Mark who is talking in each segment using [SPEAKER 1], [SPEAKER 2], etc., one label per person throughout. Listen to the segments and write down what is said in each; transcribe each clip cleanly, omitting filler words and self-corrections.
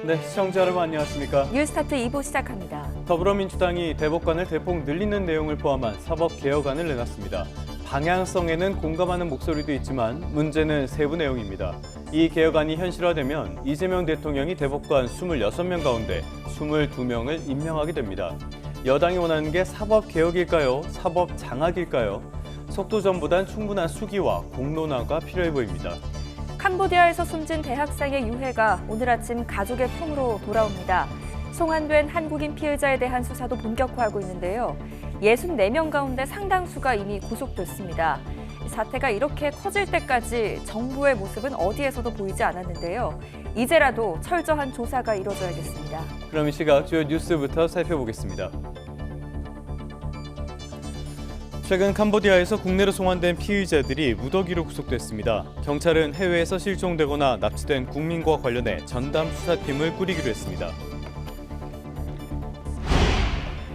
[SPEAKER 1] 네, 시청자 여러분 안녕하십니까?
[SPEAKER 2] 뉴스타트 2부 시작합니다.
[SPEAKER 1] 더불어민주당이 대법관을 대폭 늘리는 내용을 포함한 사법개혁안을 내놨습니다. 방향성에는 공감하는 목소리도 있지만 문제는 세부 내용입니다. 이 개혁안이 현실화되면 이재명 대통령이 대법관 26명 가운데 22명을 임명하게 됩니다. 여당이 원하는 게 사법개혁일까요? 사법장악일까요? 속도전보단 충분한 수기와 공론화가 필요해 보입니다.
[SPEAKER 2] 캄보디아에서 숨진 대학생의 유해가 오늘 아침 가족의 품으로 돌아옵니다. 송환된 한국인 피해자에 대한 수사도 본격화하고 있는데요. 64명 가운데 상당수가 이미 구속됐습니다. 사태가 이렇게 커질 때까지 정부의 모습은 어디에서도 보이지 않았는데요. 이제라도 철저한 조사가 이뤄져야겠습니다.
[SPEAKER 1] 그럼 이 시각 주요 뉴스부터 살펴보겠습니다. 최근 캄보디아에서 국내로 송환된 피의자들이 무더기로 구속됐습니다. 경찰은 해외에서 실종되거나 납치된 국민과 관련해 전담 수사팀을 꾸리기로 했습니다.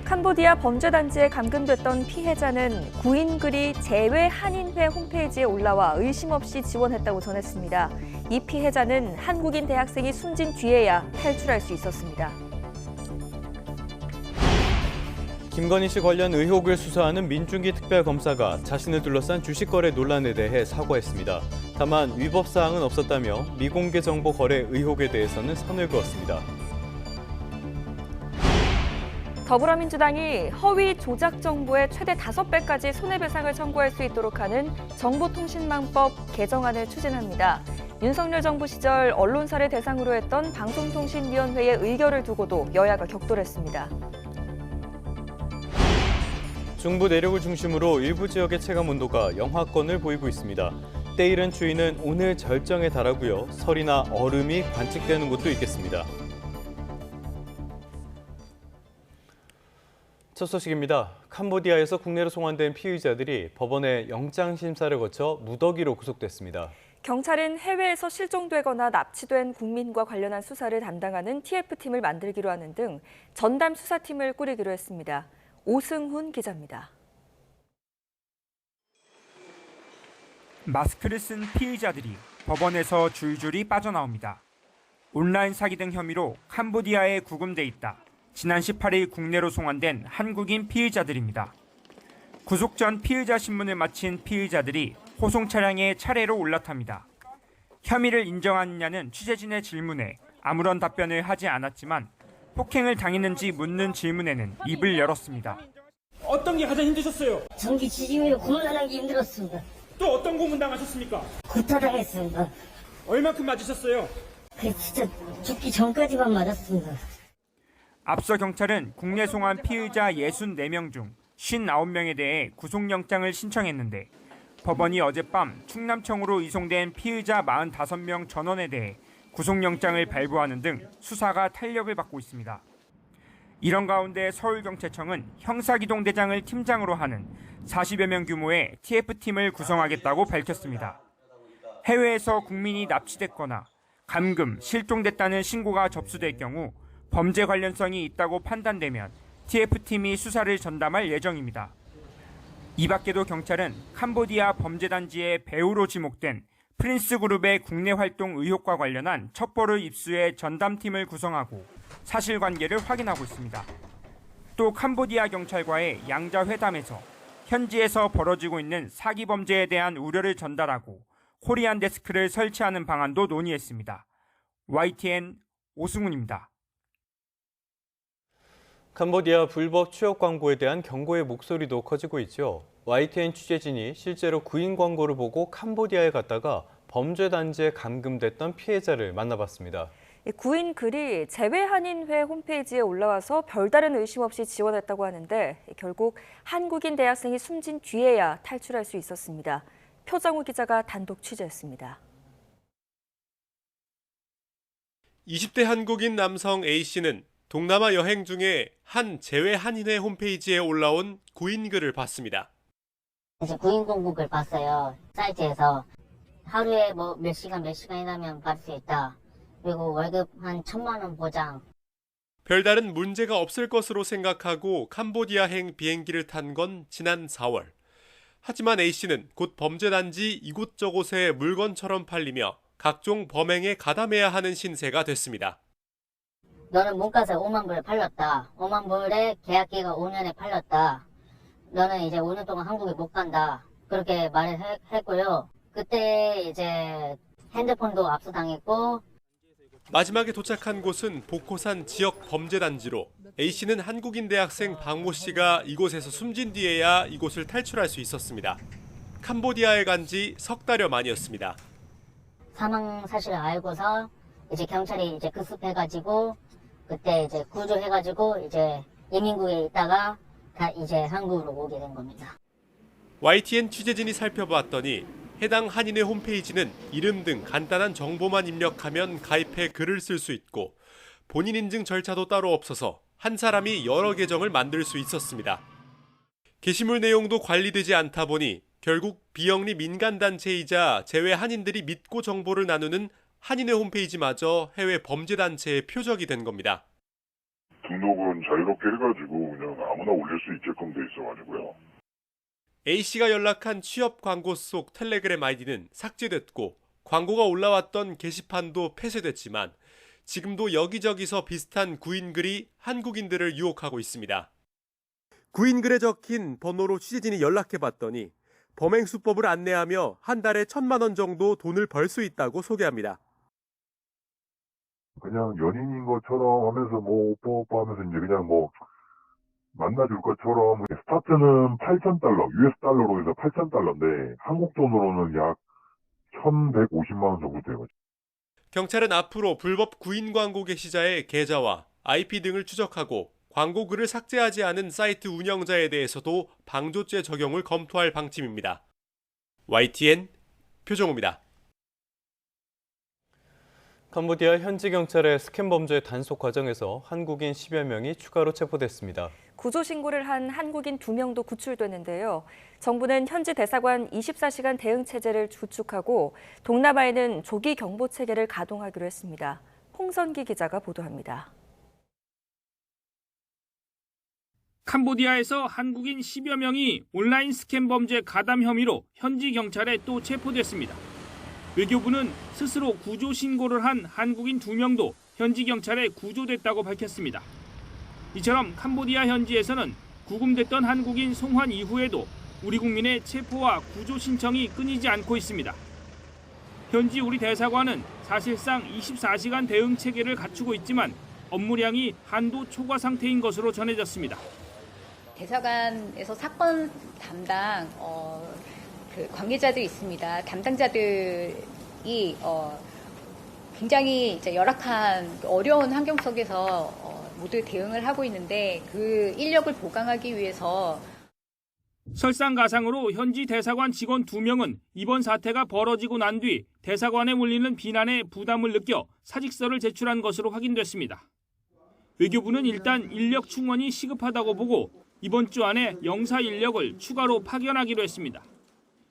[SPEAKER 2] 캄보디아 범죄단지에 감금됐던 피해자는 구인글이 재외한인회 홈페이지에 올라와 의심 없이 지원했다고 전했습니다. 이 피해자는 한국인 대학생이 숨진 뒤에야 탈출할 수 있었습니다.
[SPEAKER 1] 김건희 씨 관련 의혹을 수사하는 민중기 특별검사가 자신을 둘러싼 주식거래 논란에 대해 사과했습니다. 다만 위법 사항은 없었다며 미공개 정보 거래 의혹에 대해서는 선을 그었습니다.
[SPEAKER 2] 더불어민주당이 허위 조작 정보의 최대 5배까지 손해배상을 청구할 수 있도록 하는 정보통신망법 개정안을 추진합니다. 윤석열 정부 시절 언론사를 대상으로 했던 방송통신위원회의 의결을 두고도 여야가 격돌했습니다.
[SPEAKER 1] 중부 내륙을 중심으로 일부 지역의 체감 온도가 영하권을 보이고 있습니다. 때이른 추위는 오늘 절정에 달하고요. 설이나 얼음이 관측되는 곳도 있겠습니다. 첫 소식입니다. 캄보디아에서 국내로 송환된 피의자들이 법원에 영장 심사를 거쳐 무더기로 구속됐습니다.
[SPEAKER 2] 경찰은 해외에서 실종되거나 납치된 국민과 관련한 수사를 담당하는 TF팀을 만들기로 하는 등 전담 수사팀을 꾸리기로 했습니다. 오승훈 기자입니다.
[SPEAKER 3] 마스크를 쓴 피의자들이 법원에서 줄줄이 빠져나옵니다. 온라인 사기 등 혐의로 캄보디아에 구금돼 있다. 지난 18일 국내로 송환된 한국인 피의자들입니다. 구속 전 피의자 신문을 마친 피의자들이 호송 차량에 차례로 올라탑니다. 혐의를 인정하느냐는 취재진의 질문에 아무런 답변을 하지 않았지만 폭행을 당했는지 묻는 질문에는 입을 열었습니다.
[SPEAKER 4] 어떤 게 가장 힘드셨어요?
[SPEAKER 5] 전기 지짐으로 고문하는 게 힘들었습니다.
[SPEAKER 4] 또 어떤 고문 당하셨습니까?
[SPEAKER 5] 구타당했습니다.
[SPEAKER 4] 얼마큼 맞으셨어요?
[SPEAKER 5] 진짜 죽기 전까지만 맞았습니다.
[SPEAKER 3] 앞서 경찰은 국내 송환 피의자 64명 중 59명에 대해 구속영장을 신청했는데 법원이 어젯밤 충남청으로 이송된 피의자 45명 전원에 대해 구속영장을 발부하는 등 수사가 탄력을 받고 있습니다. 이런 가운데 서울경찰청은 형사기동대장을 팀장으로 하는 40여 명 규모의 TF팀을 구성하겠다고 밝혔습니다. 해외에서 국민이 납치됐거나 감금, 실종됐다는 신고가 접수될 경우 범죄 관련성이 있다고 판단되면 TF팀이 수사를 전담할 예정입니다. 이 밖에도 경찰은 캄보디아 범죄단지의 배우로 지목된 프린스그룹의 국내 활동 의혹과 관련한 첩보를 입수해 전담팀을 구성하고 사실관계를 확인하고 있습니다. 또 캄보디아 경찰과의 양자 회담에서 현지에서 벌어지고 있는 사기 범죄에 대한 우려를 전달하고 코리안 데스크를 설치하는 방안도 논의했습니다. YTN 오승훈입니다.
[SPEAKER 1] 캄보디아 불법 취업 광고에 대한 경고의 목소리도 커지고 있죠. YTN 취재진이 실제로 구인 광고를 보고 캄보디아에 갔다가 범죄 단지에 감금됐던 피해자를 만나봤습니다.
[SPEAKER 2] 구인 글이 재외한인회 홈페이지에 올라와서 별다른 의심 없이 지원했다고 하는데 결국 한국인 대학생이 숨진 뒤에야 탈출할 수 있었습니다. 표정우 기자가 단독 취재했습니다.
[SPEAKER 6] 20대 한국인 남성 A씨는 동남아 여행 중에 한 재외한인회 홈페이지에 올라온 구인글을 봤습니다.
[SPEAKER 5] 그래서 구인 공고를 봤어요. 사이트에서 하루에 몇 시간 일하면 받을 수 있다. 그리고 월급 한 1,000만 원 보장.
[SPEAKER 6] 별다른 문제가 없을 것으로 생각하고 캄보디아행 비행기를 탄 건 지난 4월. 하지만 A씨는 곧 범죄단지 이곳저곳에 물건처럼 팔리며 각종 범행에 가담해야 하는 신세가 됐습니다.
[SPEAKER 5] 너는 문과세 5만 불에 팔렸다. 5만 불에 계약기가 5년에 팔렸다. 너는 이제 5년 동안 한국에 못 간다. 그렇게 말을 했고요. 그때 이제 핸드폰도 압수당했고.
[SPEAKER 6] 마지막에 도착한 곳은 복호산 지역 범죄단지로 A씨는 한국인 대학생 박모 씨가 이곳에서 숨진 뒤에야 이곳을 탈출할 수 있었습니다. 캄보디아에 간 지 석 달여 만이었습니다.
[SPEAKER 5] 사망 사실을 알고서 이제 경찰이 이제 급습해가지고 그때 이제 구조해가지고 이제 이민국에 있다가 이제 한국으로 오게 된 겁니다.
[SPEAKER 6] YTN 취재진이 살펴봤더니 해당 한인의 홈페이지는 이름 등 간단한 정보만 입력하면 가입해 글을 쓸 수 있고 본인 인증 절차도 따로 없어서 한 사람이 여러 계정을 만들 수 있었습니다. 게시물 내용도 관리되지 않다 보니 결국 비영리 민간단체이자 재외 한인들이 믿고 정보를 나누는 한인의 홈페이지마저 해외 범죄단체의 표적이 된 겁니다.
[SPEAKER 7] 등록은 자유롭게 해가지고 그냥 아무나 올릴 수 있게끔 돼 있어가지고요.
[SPEAKER 6] A씨가 연락한 취업 광고 속 텔레그램 아이디는 삭제됐고 광고가 올라왔던 게시판도 폐쇄됐지만 지금도 여기저기서 비슷한 구인글이 한국인들을 유혹하고 있습니다. 구인글에 적힌 번호로 취재진이 연락해봤더니 범행 수법을 안내하며 한 달에 1,000만 원 정도 돈을 벌 수 있다고 소개합니다.
[SPEAKER 7] 그냥 연인인 것처럼 하면서 뭐 오빠 하면서 이제 그냥 뭐 만나줄 것처럼 스타트는 8,000달러, US 달러로 해서 8,000달러인데 한국 돈으로는 약 1,150만 원 정도 돼요.
[SPEAKER 6] 경찰은 앞으로 불법 구인 광고 게시자의 계좌와 IP 등을 추적하고 광고 글을 삭제하지 않은 사이트 운영자에 대해서도 방조죄 적용을 검토할 방침입니다. YTN 표정우입니다.
[SPEAKER 1] 캄보디아 현지 경찰의 스캔 범죄 단속 과정에서 한국인 10여 명이 추가로 체포됐습니다.
[SPEAKER 2] 구조 신고를 한 한국인 2명도 구출됐는데요. 정부는 현지 대사관 24시간 대응 체제를 구축하고 동남아에는 조기 경보 체계를 가동하기로 했습니다. 홍선기 기자가 보도합니다.
[SPEAKER 3] 캄보디아에서 한국인 10여 명이 온라인 스캠 범죄 가담 혐의로 현지 경찰에 또 체포됐습니다. 외교부는 스스로 구조 신고를 한 한국인 2명도 현지 경찰에 구조됐다고 밝혔습니다. 이처럼 캄보디아 현지에서는 구금됐던 한국인 송환 이후에도 우리 국민의 체포와 구조 신청이 끊이지 않고 있습니다. 현지 우리 대사관은 사실상 24시간 대응 체계를 갖추고 있지만 업무량이 한도 초과 상태인 것으로 전해졌습니다.
[SPEAKER 8] 대사관에서 사건 담당 관계자들이 있습니다. 담당자들이 굉장히 이제 열악한 어려운 환경 속에서 모두 대응을 하고 있는데 그 인력을 보강하기 위해서
[SPEAKER 3] 설상가상으로 현지 대사관 직원 2명은 이번 사태가 벌어지고 난 뒤 대사관에 몰리는 비난에 부담을 느껴 사직서를 제출한 것으로 확인됐습니다. 외교부는 일단 인력 충원이 시급하다고 보고 이번 주 안에 영사 인력을 추가로 파견하기로 했습니다.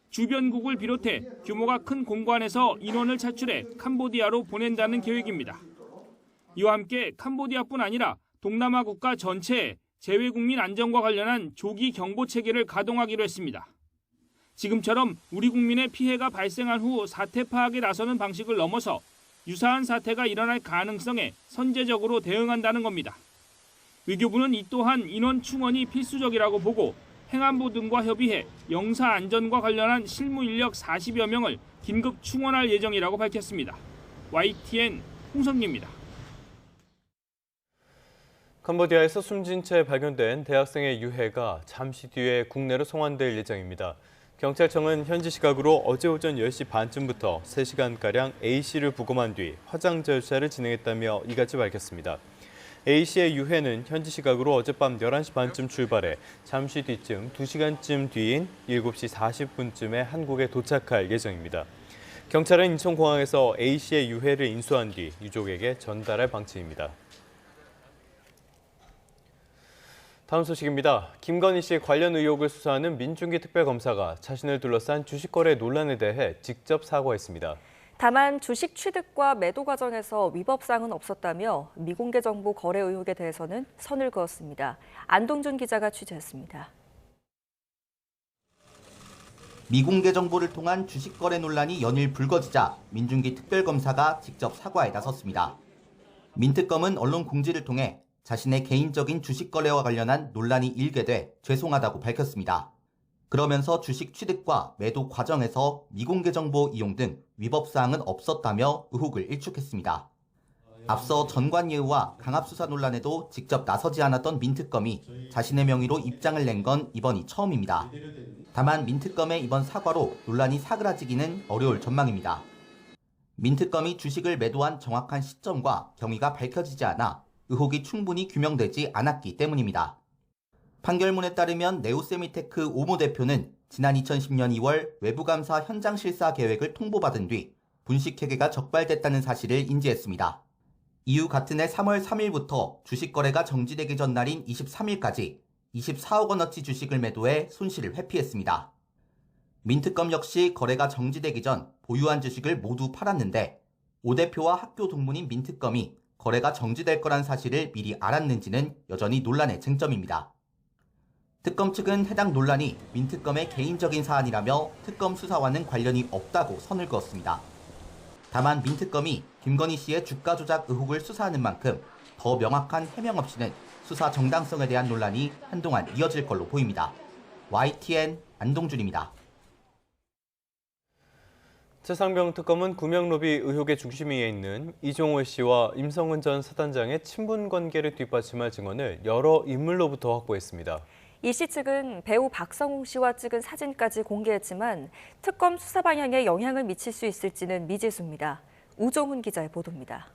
[SPEAKER 3] 주변국을 비롯해 규모가 큰 공관에서 인원을 차출해 캄보디아로 보낸다는 계획입니다. 이와 함께 캄보디아뿐 아니라 동남아 국가 전체에 재외국민 안전과 관련한 조기 경보 체계를 가동하기로 했습니다. 지금처럼 우리 국민의 피해가 발생한 후 사태 파악에 나서는 방식을 넘어서 유사한 사태가 일어날 가능성에 선제적으로 대응한다는 겁니다. 외교부는 이 또한 인원 충원이 필수적이라고 보고 행안부 등과 협의해 영사 안전과 관련한 실무 인력 40여 명을 긴급 충원할 예정이라고 밝혔습니다. YTN 홍성기입니다.
[SPEAKER 1] 캄보디아에서 숨진 채 발견된 대학생의 유해가 잠시 뒤에 국내로 송환될 예정입니다. 경찰청은 현지 시각으로 어제 오전 10시 반쯤부터 3시간가량 A씨를 부검한 뒤 화장 절차를 진행했다며 이같이 밝혔습니다. A씨의 유해는 현지 시각으로 어젯밤 11시 반쯤 출발해 잠시 뒤쯤 2시간쯤 뒤인 7시 40분쯤에 한국에 도착할 예정입니다. 경찰은 인천공항에서 A씨의 유해를 인수한 뒤 유족에게 전달할 방침입니다. 다음 소식입니다. 김건희 씨 관련 의혹을 수사하는 민중기 특별검사가 자신을 둘러싼 주식 거래 논란에 대해 직접 사과했습니다.
[SPEAKER 2] 다만 주식 취득과 매도 과정에서 위법사항은 없었다며 미공개 정보 거래 의혹에 대해서는 선을 그었습니다. 안동준 기자가 취재했습니다.
[SPEAKER 9] 미공개 정보를 통한 주식 거래 논란이 연일 불거지자 민중기 특별검사가 직접 사과에 나섰습니다. 민특검은 언론 공지를 통해 자신의 개인적인 주식 거래와 관련한 논란이 일게 돼 죄송하다고 밝혔습니다. 그러면서 주식 취득과 매도 과정에서 미공개 정보 이용 등 위법 사항은 없었다며 의혹을 일축했습니다. 앞서 전관예우와 강압수사 논란에도 직접 나서지 않았던 민특검이 자신의 명의로 입장을 낸 건 이번이 처음입니다. 다만 민특검의 이번 사과로 논란이 사그라지기는 어려울 전망입니다. 민특검이 주식을 매도한 정확한 시점과 경위가 밝혀지지 않아 의혹이 충분히 규명되지 않았기 때문입니다. 판결문에 따르면 네오세미테크 오모 대표는 지난 2010년 2월 외부감사 현장 실사 계획을 통보받은 뒤 분식회계가 적발됐다는 사실을 인지했습니다. 이후 같은 해 3월 3일부터 주식 거래가 정지되기 전날인 23일까지 24억 원어치 주식을 매도해 손실을 회피했습니다. 민특검 역시 거래가 정지되기 전 보유한 주식을 모두 팔았는데 오 대표와 학교 동문인 민특검이 거래가 정지될 거란 사실을 미리 알았는지는 여전히 논란의 쟁점입니다. 특검 측은 해당 논란이 민특검의 개인적인 사안이라며 특검 수사와는 관련이 없다고 선을 그었습니다. 다만 민특검이 김건희 씨의 주가 조작 의혹을 수사하는 만큼 더 명확한 해명 없이는 수사 정당성에 대한 논란이 한동안 이어질 걸로 보입니다. YTN 안동준입니다.
[SPEAKER 1] 최상병 특검은 구명로비 의혹의 중심에 있는 이종호 씨와 임성은 전 사단장의 친분 관계를 뒷받침할 증언을 여러 인물로부터 확보했습니다.
[SPEAKER 2] 이 씨 측은 배우 박성웅 씨와 찍은 사진까지 공개했지만 특검 수사 방향에 영향을 미칠 수 있을지는 미지수입니다. 우종훈 기자의 보도입니다.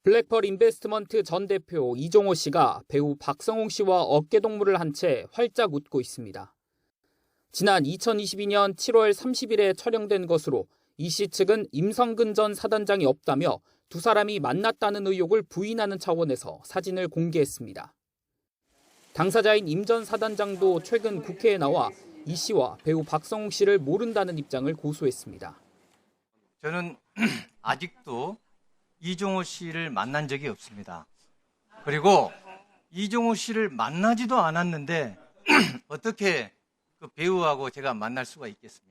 [SPEAKER 10] 블랙펄 인베스트먼트 전 대표 이종호 씨가 배우 박성웅 씨와 어깨동무를 한 채 활짝 웃고 있습니다. 지난 2022년 7월 30일에 촬영된 것으로 이 씨 측은 임성근 전 사단장이 없다며 두 사람이 만났다는 의혹을 부인하는 차원에서 사진을 공개했습니다. 당사자인 임 전 사단장도 최근 국회에 나와 이 씨와 배우 박성웅 씨를 모른다는 입장을 고수했습니다.
[SPEAKER 11] 저는 아직도 이종호 씨를 만난 적이 없습니다. 그리고 이종호 씨를 만나지도 않았는데 어떻게 그 배우하고 제가 만날 수가 있겠습니까?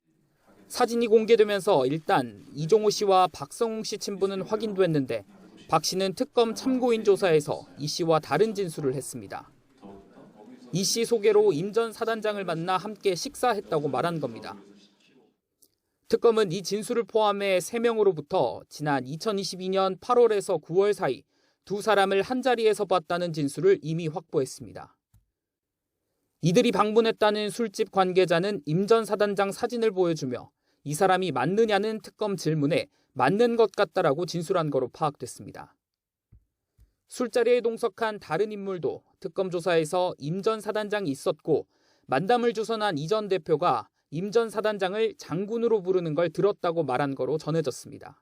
[SPEAKER 10] 사진이 공개되면서 일단 이종호 씨와 박성웅 씨 친분은 확인됐는데 박 씨는 특검 참고인 조사에서 이 씨와 다른 진술을 했습니다. 이 씨 소개로 임 전 사단장을 만나 함께 식사했다고 말한 겁니다. 특검은 이 진술을 포함해 3명으로부터 지난 2022년 8월에서 9월 사이 두 사람을 한자리에서 봤다는 진술을 이미 확보했습니다. 이들이 방문했다는 술집 관계자는 임 전 사단장 사진을 보여주며 이 사람이 맞느냐는 특검 질문에 맞는 것 같다라고 진술한 거로 파악됐습니다. 술자리에 동석한 다른 인물도 특검 조사에서 임 전 사단장이 있었고 만담을 주선한 이 전 대표가 임 전 사단장을 장군으로 부르는 걸 들었다고 말한 거로 전해졌습니다.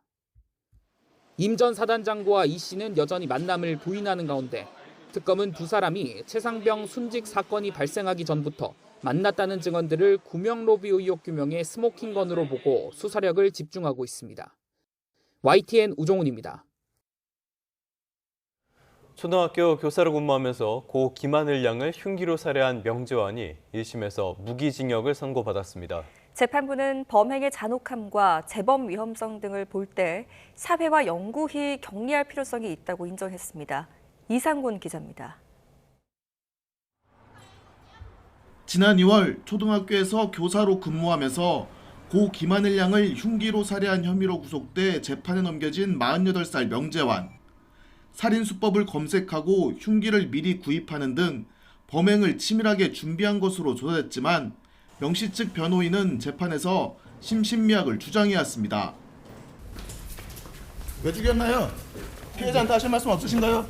[SPEAKER 10] 임 전 사단장과 이 씨는 여전히 만남을 부인하는 가운데 특검은 두 사람이 최상병 순직 사건이 발생하기 전부터 만났다는 증언들을 구명로비 의혹 규명의 스모킹건으로 보고 수사력을 집중하고 있습니다. YTN 우종훈입니다.
[SPEAKER 1] 초등학교 교사로 근무하면서 고 김하늘 양을 흉기로 살해한 명재환이 1심에서 무기징역을 선고받았습니다.
[SPEAKER 2] 재판부는 범행의 잔혹함과 재범 위험성 등을 볼 때 사회와 영구히 격리할 필요성이 있다고 인정했습니다. 이상곤 기자입니다.
[SPEAKER 12] 지난 2월 초등학교에서 교사로 근무하면서 고 김하늘 양을 흉기로 살해한 혐의로 구속돼 재판에 넘겨진 48살 명재환. 살인수법을 검색하고 흉기를 미리 구입하는 등 범행을 치밀하게 준비한 것으로 조사됐지만 명씨 측 변호인은 재판에서 심신미약을 주장해왔습니다.
[SPEAKER 13] 왜 죽였나요? 피해자한테 하실 말씀 없으신가요?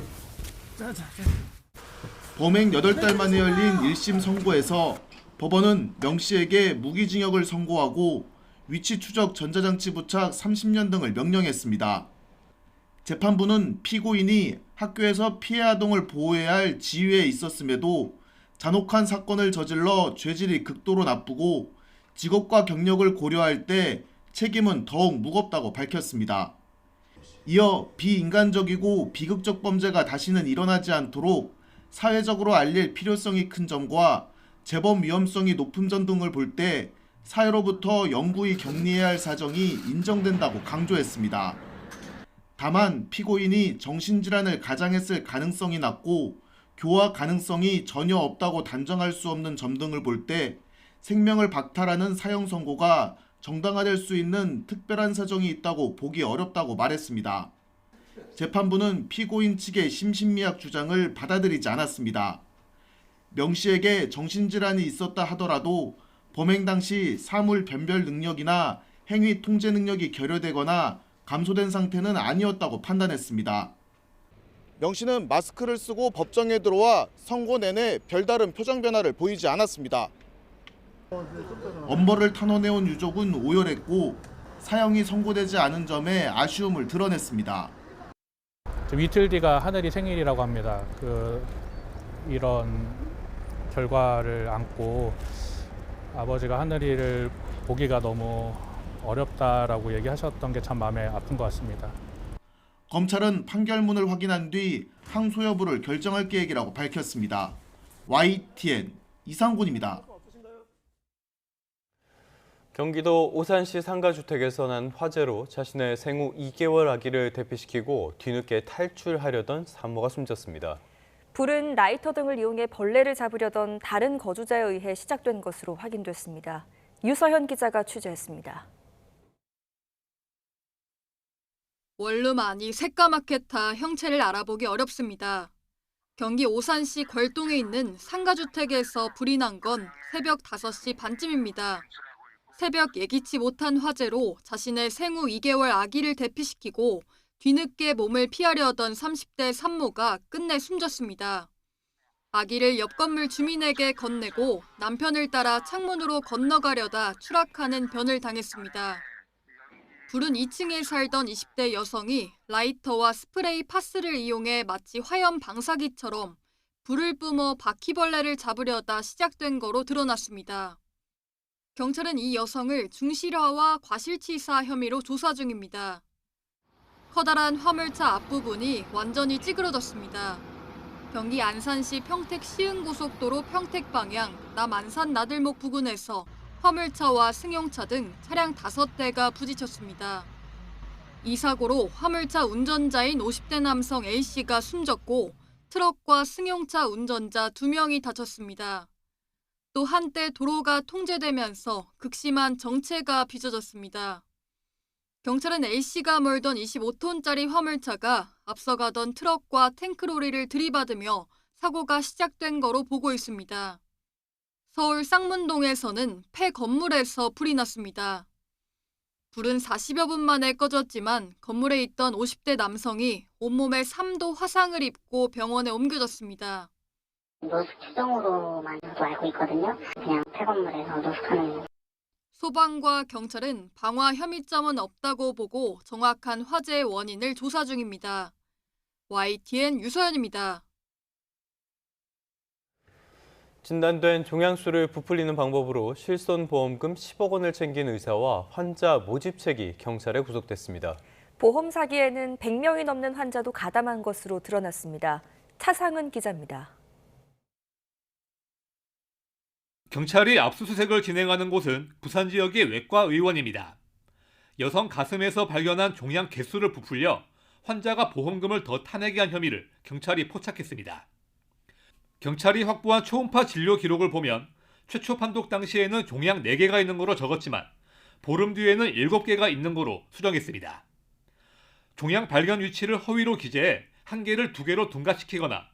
[SPEAKER 12] 범행 8달 만에 열린 1심 선고에서 법원은 명씨에게 무기징역을 선고하고 위치 추적 전자장치 부착 30년 등을 명령했습니다. 재판부는 피고인이 학교에서 피해 아동을 보호해야 할 지위에 있었음에도 잔혹한 사건을 저질러 죄질이 극도로 나쁘고 직업과 경력을 고려할 때 책임은 더욱 무겁다고 밝혔습니다. 이어 비인간적이고 비극적 범죄가 다시는 일어나지 않도록 사회적으로 알릴 필요성이 큰 점과 재범 위험성이 높은 점 등을 볼 때 사회로부터 영구히 격리해야 할 사정이 인정된다고 강조했습니다. 다만 피고인이 정신질환을 가장했을 가능성이 낮고 교화 가능성이 전혀 없다고 단정할 수 없는 점 등을 볼 때 생명을 박탈하는 사형 선고가 정당화될 수 있는 특별한 사정이 있다고 보기 어렵다고 말했습니다. 재판부는 피고인 측의 심신미약 주장을 받아들이지 않았습니다. 명 씨에게 정신질환이 있었다 하더라도 범행 당시 사물 변별 능력이나 행위 통제 능력이 결여되거나 감소된 상태는 아니었다고 판단했습니다. 명 씨는 마스크를 쓰고 법정에 들어와 선고 내내 별다른 표정 변화를 보이지 않았습니다. 엄벌을 탄원해온 유족은 오열했고 사형이 선고되지 않은 점에 아쉬움을 드러냈습니다.
[SPEAKER 14] 이틀 뒤가 하늘이 생일이라고 합니다. 이런 결과를 안고 아버지가 하늘이를 보기가 너무 어렵다라고 얘기하셨던 게 참 마음에 아픈 것 같습니다.
[SPEAKER 12] 검찰은 판결문을 확인한 뒤 항소 여부를 결정할 계획이라고 밝혔습니다. YTN 이상곤입니다.
[SPEAKER 1] 경기도 오산시 상가주택에서 난 화재로 자신의 생후 2개월 아기를 대피시키고 뒤늦게 탈출하려던 산모가 숨졌습니다.
[SPEAKER 2] 불은 라이터 등을 이용해 벌레를 잡으려던 다른 거주자에 의해 시작된 것으로 확인됐습니다. 유서현 기자가 취재했습니다.
[SPEAKER 15] 원룸 안이 새까맣게 타 형체를 알아보기 어렵습니다. 경기 오산시 궐동에 있는 상가주택에서 불이 난 건 새벽 5시 반쯤입니다. 새벽 예기치 못한 화재로 자신의 생후 2개월 아기를 대피시키고 뒤늦게 몸을 피하려 하던 30대 산모가 끝내 숨졌습니다. 아기를 옆 건물 주민에게 건네고 남편을 따라 창문으로 건너가려다 추락하는 변을 당했습니다. 불은 2층에 살던 20대 여성이 라이터와 스프레이 파스를 이용해 마치 화염 방사기처럼 불을 뿜어 바퀴벌레를 잡으려다 시작된 거로 드러났습니다. 경찰은 이 여성을 중실화와 과실치사 혐의로 조사 중입니다. 커다란 화물차 앞부분이 완전히 찌그러졌습니다. 경기 안산시 평택 시흥고속도로 평택 방향 남안산 나들목 부근에서 화물차와 승용차 등 차량 5대가 부딪혔습니다. 이 사고로 화물차 운전자인 50대 남성 A씨가 숨졌고 트럭과 승용차 운전자 2명이 다쳤습니다. 또 한때 도로가 통제되면서 극심한 정체가 빚어졌습니다. 경찰은 A씨가 몰던 25톤짜리 화물차가 앞서가던 트럭과 탱크로리를 들이받으며 사고가 시작된 거로 보고 있습니다. 서울 쌍문동에서는 폐 건물에서 불이 났습니다. 불은 40여 분 만에 꺼졌지만 건물에 있던 50대 남성이 온몸에 3도 화상을 입고 병원에 옮겨졌습니다.
[SPEAKER 5] 노숙 추정으로만 저도 알고 있거든요. 그냥 폐건물에서 노숙하는.
[SPEAKER 15] 소방과 경찰은 방화 혐의점은 없다고 보고 정확한 화재의 원인을 조사 중입니다. YTN 유서연입니다.
[SPEAKER 1] 진단된 종양수를 부풀리는 방법으로 실손보험금 10억 원을 챙긴 의사와 환자 모집책이 경찰에 구속됐습니다.
[SPEAKER 2] 보험 사기에는 100명이 넘는 환자도 가담한 것으로 드러났습니다. 차상은 기자입니다.
[SPEAKER 16] 경찰이 압수수색을 진행하는 곳은 부산 지역의 외과 의원입니다. 여성 가슴에서 발견한 종양 개수를 부풀려 환자가 보험금을 더 타내게 한 혐의를 경찰이 포착했습니다. 경찰이 확보한 초음파 진료 기록을 보면 최초 판독 당시에는 종양 4개가 있는 거로 적었지만 보름 뒤에는 7개가 있는 거로 수정했습니다. 종양 발견 위치를 허위로 기재해 한 개를 2개로 둔갑시키거나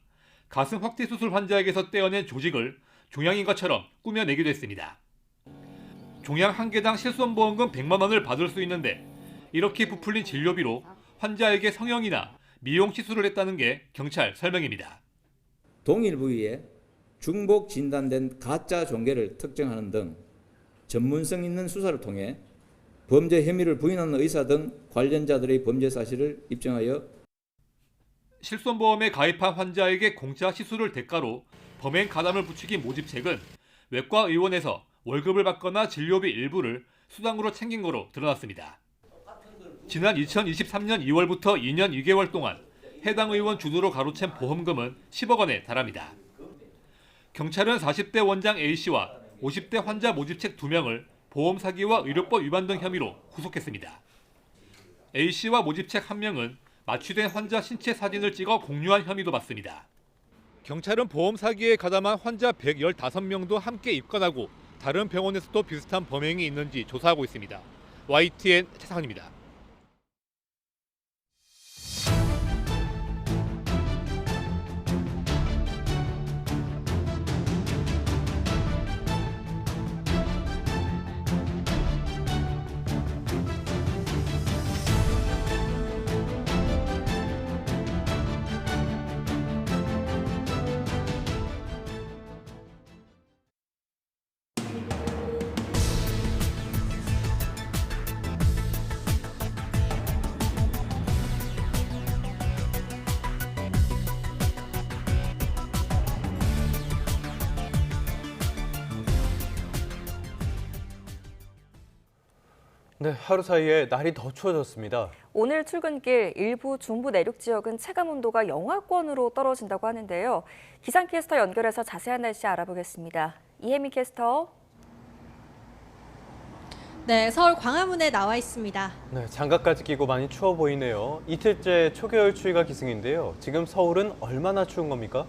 [SPEAKER 16] 가슴 확대 수술 환자에게서 떼어낸 조직을 종양인 것처럼 꾸며내기도 했습니다. 종양 한 개당 실손보험금 100만 원을 받을 수 있는데 이렇게 부풀린 진료비로 환자에게 성형이나 미용 시술을 했다는 게 경찰 설명입니다.
[SPEAKER 17] 동일 부위에 중복 진단된 가짜 종괴를 특정하는 등 전문성 있는 수사를 통해 범죄 혐의를 부인하는 의사 등 관련자들의 범죄 사실을 입증하여
[SPEAKER 16] 실손보험에 가입한 환자에게 공짜 시술을 대가로 범행 가담을 부추긴 모집책은 외과 의원에서 월급을 받거나 진료비 일부를 수당으로 챙긴 거로 드러났습니다. 지난 2023년 2월부터 2년 2개월 동안 해당 의원 주도로 가로챈 보험금은 10억 원에 달합니다. 경찰은 40대 원장 A씨와 50대 환자 모집책 2명을 보험 사기와 의료법 위반 등 혐의로 구속했습니다. A씨와 모집책 1명은 마취된 환자 신체 사진을 찍어 공유한 혐의도 받습니다. 경찰은 보험 사기에 가담한 환자 115명도 함께 입건하고 다른 병원에서도 비슷한 범행이 있는지 조사하고 있습니다. YTN 최상훈입니다.
[SPEAKER 1] 네, 하루 사이에 날이 더 추워졌습니다.
[SPEAKER 2] 오늘 출근길 일부 중부 내륙 지역은 체감온도가 영하권으로 떨어진다고 하는데요. 기상캐스터 연결해서 자세한 날씨 알아보겠습니다. 이혜미 캐스터.
[SPEAKER 18] 네, 서울 광화문에 나와 있습니다.
[SPEAKER 1] 네, 장갑까지 끼고 많이 추워 보이네요. 이틀째 초겨울 추위가 기승인데요. 지금 서울은 얼마나 추운 겁니까?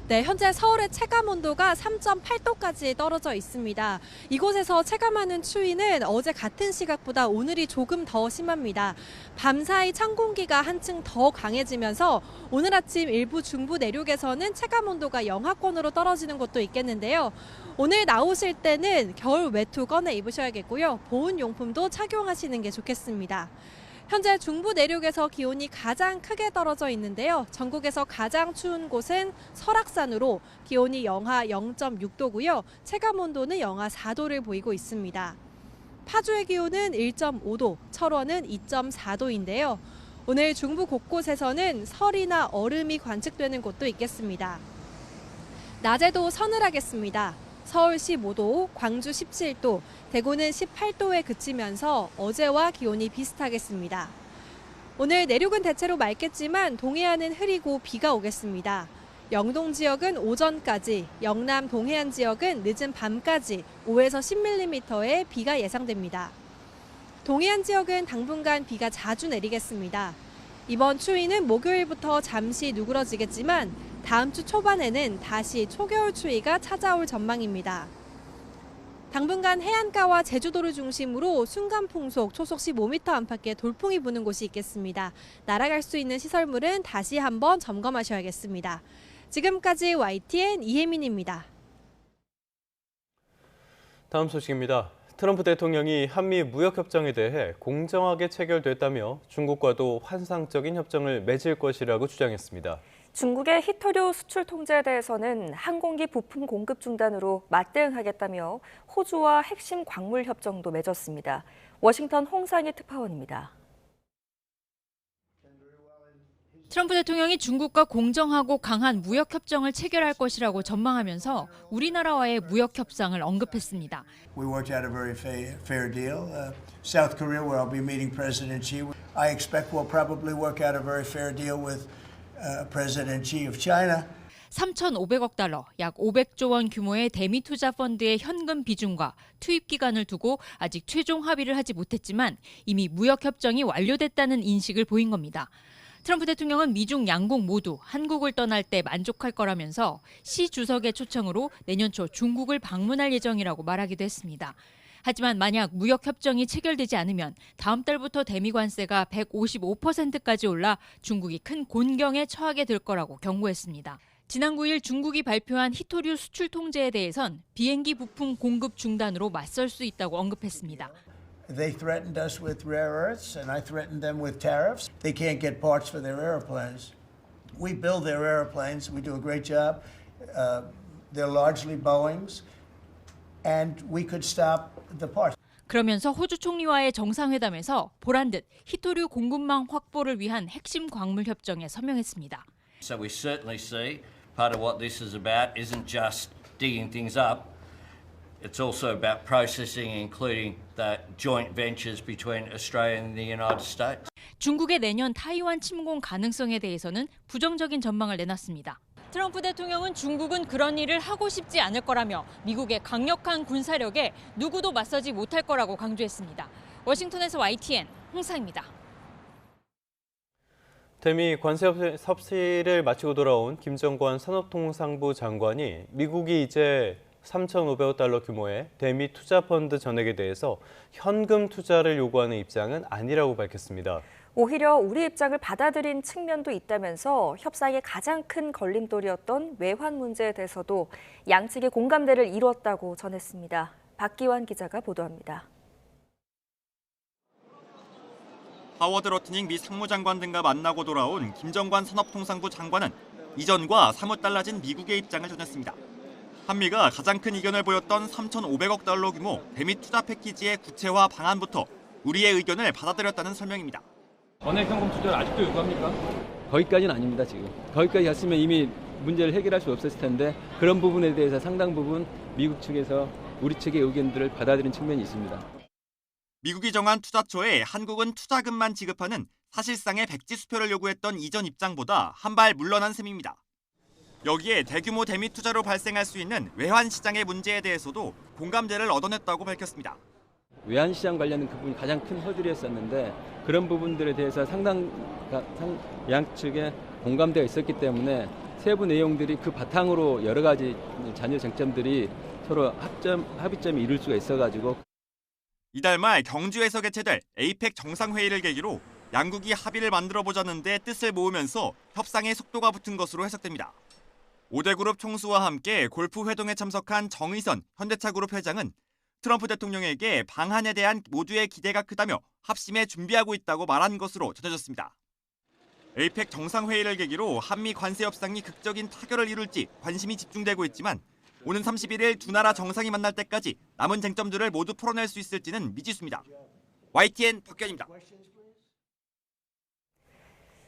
[SPEAKER 18] 네, 현재 서울의 체감 온도가 3.8도까지 떨어져 있습니다. 이곳에서 체감하는 추위는 어제 같은 시각보다 오늘이 조금 더 심합니다. 밤사이 찬 공기가 한층 더 강해지면서 오늘 아침 일부 중부 내륙에서는 체감 온도가 영하권으로 떨어지는 곳도 있겠는데요. 오늘 나오실 때는 겨울 외투 꺼내 입으셔야겠고요. 보온 용품도 착용하시는 게 좋겠습니다. 현재 중부 내륙에서 기온이 가장 크게 떨어져 있는데요. 전국에서 가장 추운 곳은 설악산으로 기온이 영하 0.6도고요. 체감 온도는 영하 4도를 보이고 있습니다. 파주의 기온은 1.5도, 철원은 2.4도인데요. 오늘 중부 곳곳에서는 설이나 얼음이 관측되는 곳도 있겠습니다. 낮에도 서늘하겠습니다. 서울 15도, 광주 17도, 대구는 18도에 그치면서 어제와 기온이 비슷하겠습니다. 오늘 내륙은 대체로 맑겠지만 동해안은 흐리고 비가 오겠습니다. 영동 지역은 오전까지, 영남 동해안 지역은 늦은 밤까지 5에서 10mm의 비가 예상됩니다. 동해안 지역은 당분간 비가 자주 내리겠습니다. 이번 추위는 목요일부터 잠시 누그러지겠지만 다음 주 초반에는 다시 초겨울 추위가 찾아올 전망입니다. 당분간 해안가와 제주도를 중심으로 순간풍속 초속 15m 안팎의 돌풍이 부는 곳이 있겠습니다. 날아갈 수 있는 시설물은 다시 한번 점검하셔야겠습니다. 지금까지 YTN 이혜민입니다.
[SPEAKER 1] 다음 소식입니다. 트럼프 대통령이 한미 무역협정에 대해 공정하게 체결됐다며 중국과도 환상적인 협정을 맺을 것이라고 주장했습니다.
[SPEAKER 2] 중국의 히토류 수출 통제에 대해서는 항공기 부품 공급 중단으로 맞대응하겠다며 호주와 핵심 광물 협정도 맺었습니다. 워싱턴 홍상희 특파원입니다.
[SPEAKER 19] 트럼프 대통령이 중국과 공정하고 강한 무역 협정을 체결할 것이라고 전망하면서 우리나라와의 무역 협상을 언급했습니다.
[SPEAKER 20] We worked out a very fair deal. South Korea, where I'll be meeting President Xi, I expect we'll probably work out a very fair deal with President Xi of China.
[SPEAKER 19] 3,500억 달러, 약 500조 원 규모의 대미 투자 펀드의 현금 비중과 투입 기간을 두고 아직 최종 합의를 하지 못했지만 이미 무역 협정이 완료됐다는 인식을 보인 겁니다. 트럼프 대통령은 미중 양국 모두 한국을 떠날 때 만족할 거라면서 시 주석의 초청으로 내년 초 중국을 방문할 예정이라고 말하기도 했습니다. 하지만 만약 무역 협정이 체결되지 않으면 다음 달부터 대미 관세가 155%까지 올라 중국이 큰 곤경에 처하게 될 거라고 경고했습니다. 지난 9일 중국이 발표한 히토류 수출 통제에 대해선 비행기 부품 공급 중단으로 맞설 수 있다고 언급했습니다.
[SPEAKER 20] They threatened us with rare earths, and I threatened them with tariffs. They can't get parts for their airplanes. We build their airplanes. We do a great job. They're largely Boeings, and we could stop the parts.
[SPEAKER 19] 그러면서 호주 총리와의 정상회담에서 보란듯 히토류 공급망 확보를 위한 핵심 광물 협정에 서명했습니다.
[SPEAKER 21] So we certainly see part of what this is about isn't just digging things up. It's also about processing, including the joint ventures between Australia and the United States.
[SPEAKER 19] 중국의 내년 타이완 침공 가능성에 대해서는 부정적인 전망을 내놨습니다. 트럼프 대통령은 중국은 그런 일을 하고 싶지 않을 거라며 미국의 강력한 군사력에 누구도 맞서지 못할 거라고 강조했습니다. 워싱턴에서 YTN 홍사입니다.
[SPEAKER 1] 대미 관세 섭씨를 마치고 돌아온 김정관 산업통상부 장관이 미국이 이제 3,500억 달러 규모의 대미 투자펀드 전액에 대해서 현금 투자를 요구하는 입장은 아니라고 밝혔습니다.
[SPEAKER 2] 오히려 우리 입장을 받아들인 측면도 있다면서 협상의 가장 큰 걸림돌이었던 외환 문제에 대해서도 양측의 공감대를 이루었다고 전했습니다. 박기환 기자가 보도합니다.
[SPEAKER 4] 하워드 러트닝 미 상무장관 등과 만나고 돌아온 김정관 산업통상부 장관은 이전과 사뭇 달라진 미국의 입장을 전했습니다. 한미가 가장 큰 이견을 보였던 3,500억 달러 규모 대미 투자 패키지의 구체화 방안부터 우리의 의견을 받아들였다는 설명입니다.
[SPEAKER 22] 원액 현금 투자를 아직도 요구합니까?
[SPEAKER 23] 거기까지는 아닙니다. 지금. 거기까지 갔으면 이미 문제를 해결할 수 없었을 텐데 그런 부분에 대해서 상당 부분 미국 측에서 우리 측의 의견들을 받아들인 측면이 있습니다.
[SPEAKER 4] 미국이 정한 투자처에 한국은 투자금만 지급하는 사실상의 백지수표를 요구했던 이전 입장보다 한 발 물러난 셈입니다. 여기에 대규모 대미 투자로 발생할 수 있는 외환 시장의 문제에 대해서도 공감대를 얻어냈다고 밝혔습니다.
[SPEAKER 23] 외환시장 관련된 그 부분이 가장 큰 허들이었었는데 그런 부분들에 대해서 상당 양측의 공감대가 있었기 때문에 세부 내용들이 그 바탕으로 여러 가지 잔여 쟁점들이 서로 합의점이 이룰 수가 있어가지고
[SPEAKER 4] 이달 말 경주에서 개최될 에이펙 정상회의를 계기로 양국이 합의를 만들어보자는 데 뜻을 모으면서 협상의 속도가 붙은 것으로 해석됩니다. 5대 그룹 총수와 함께 골프 회동에 참석한 정의선 현대차그룹 회장은 트럼프 대통령에게 방안에 대한 모두의 기대가 크다며 합심에 준비하고 있다고 말한 것으로 전해졌습니다. 에이펙 정상회의를 계기로 한미 관세 협상이 극적인 타결을 이룰지 관심이 집중되고 있지만 오는 31일 두 나라 정상이 만날 때까지 남은 쟁점들을 모두 풀어낼 수 있을지는 미지수입니다. YTN 박견입니다.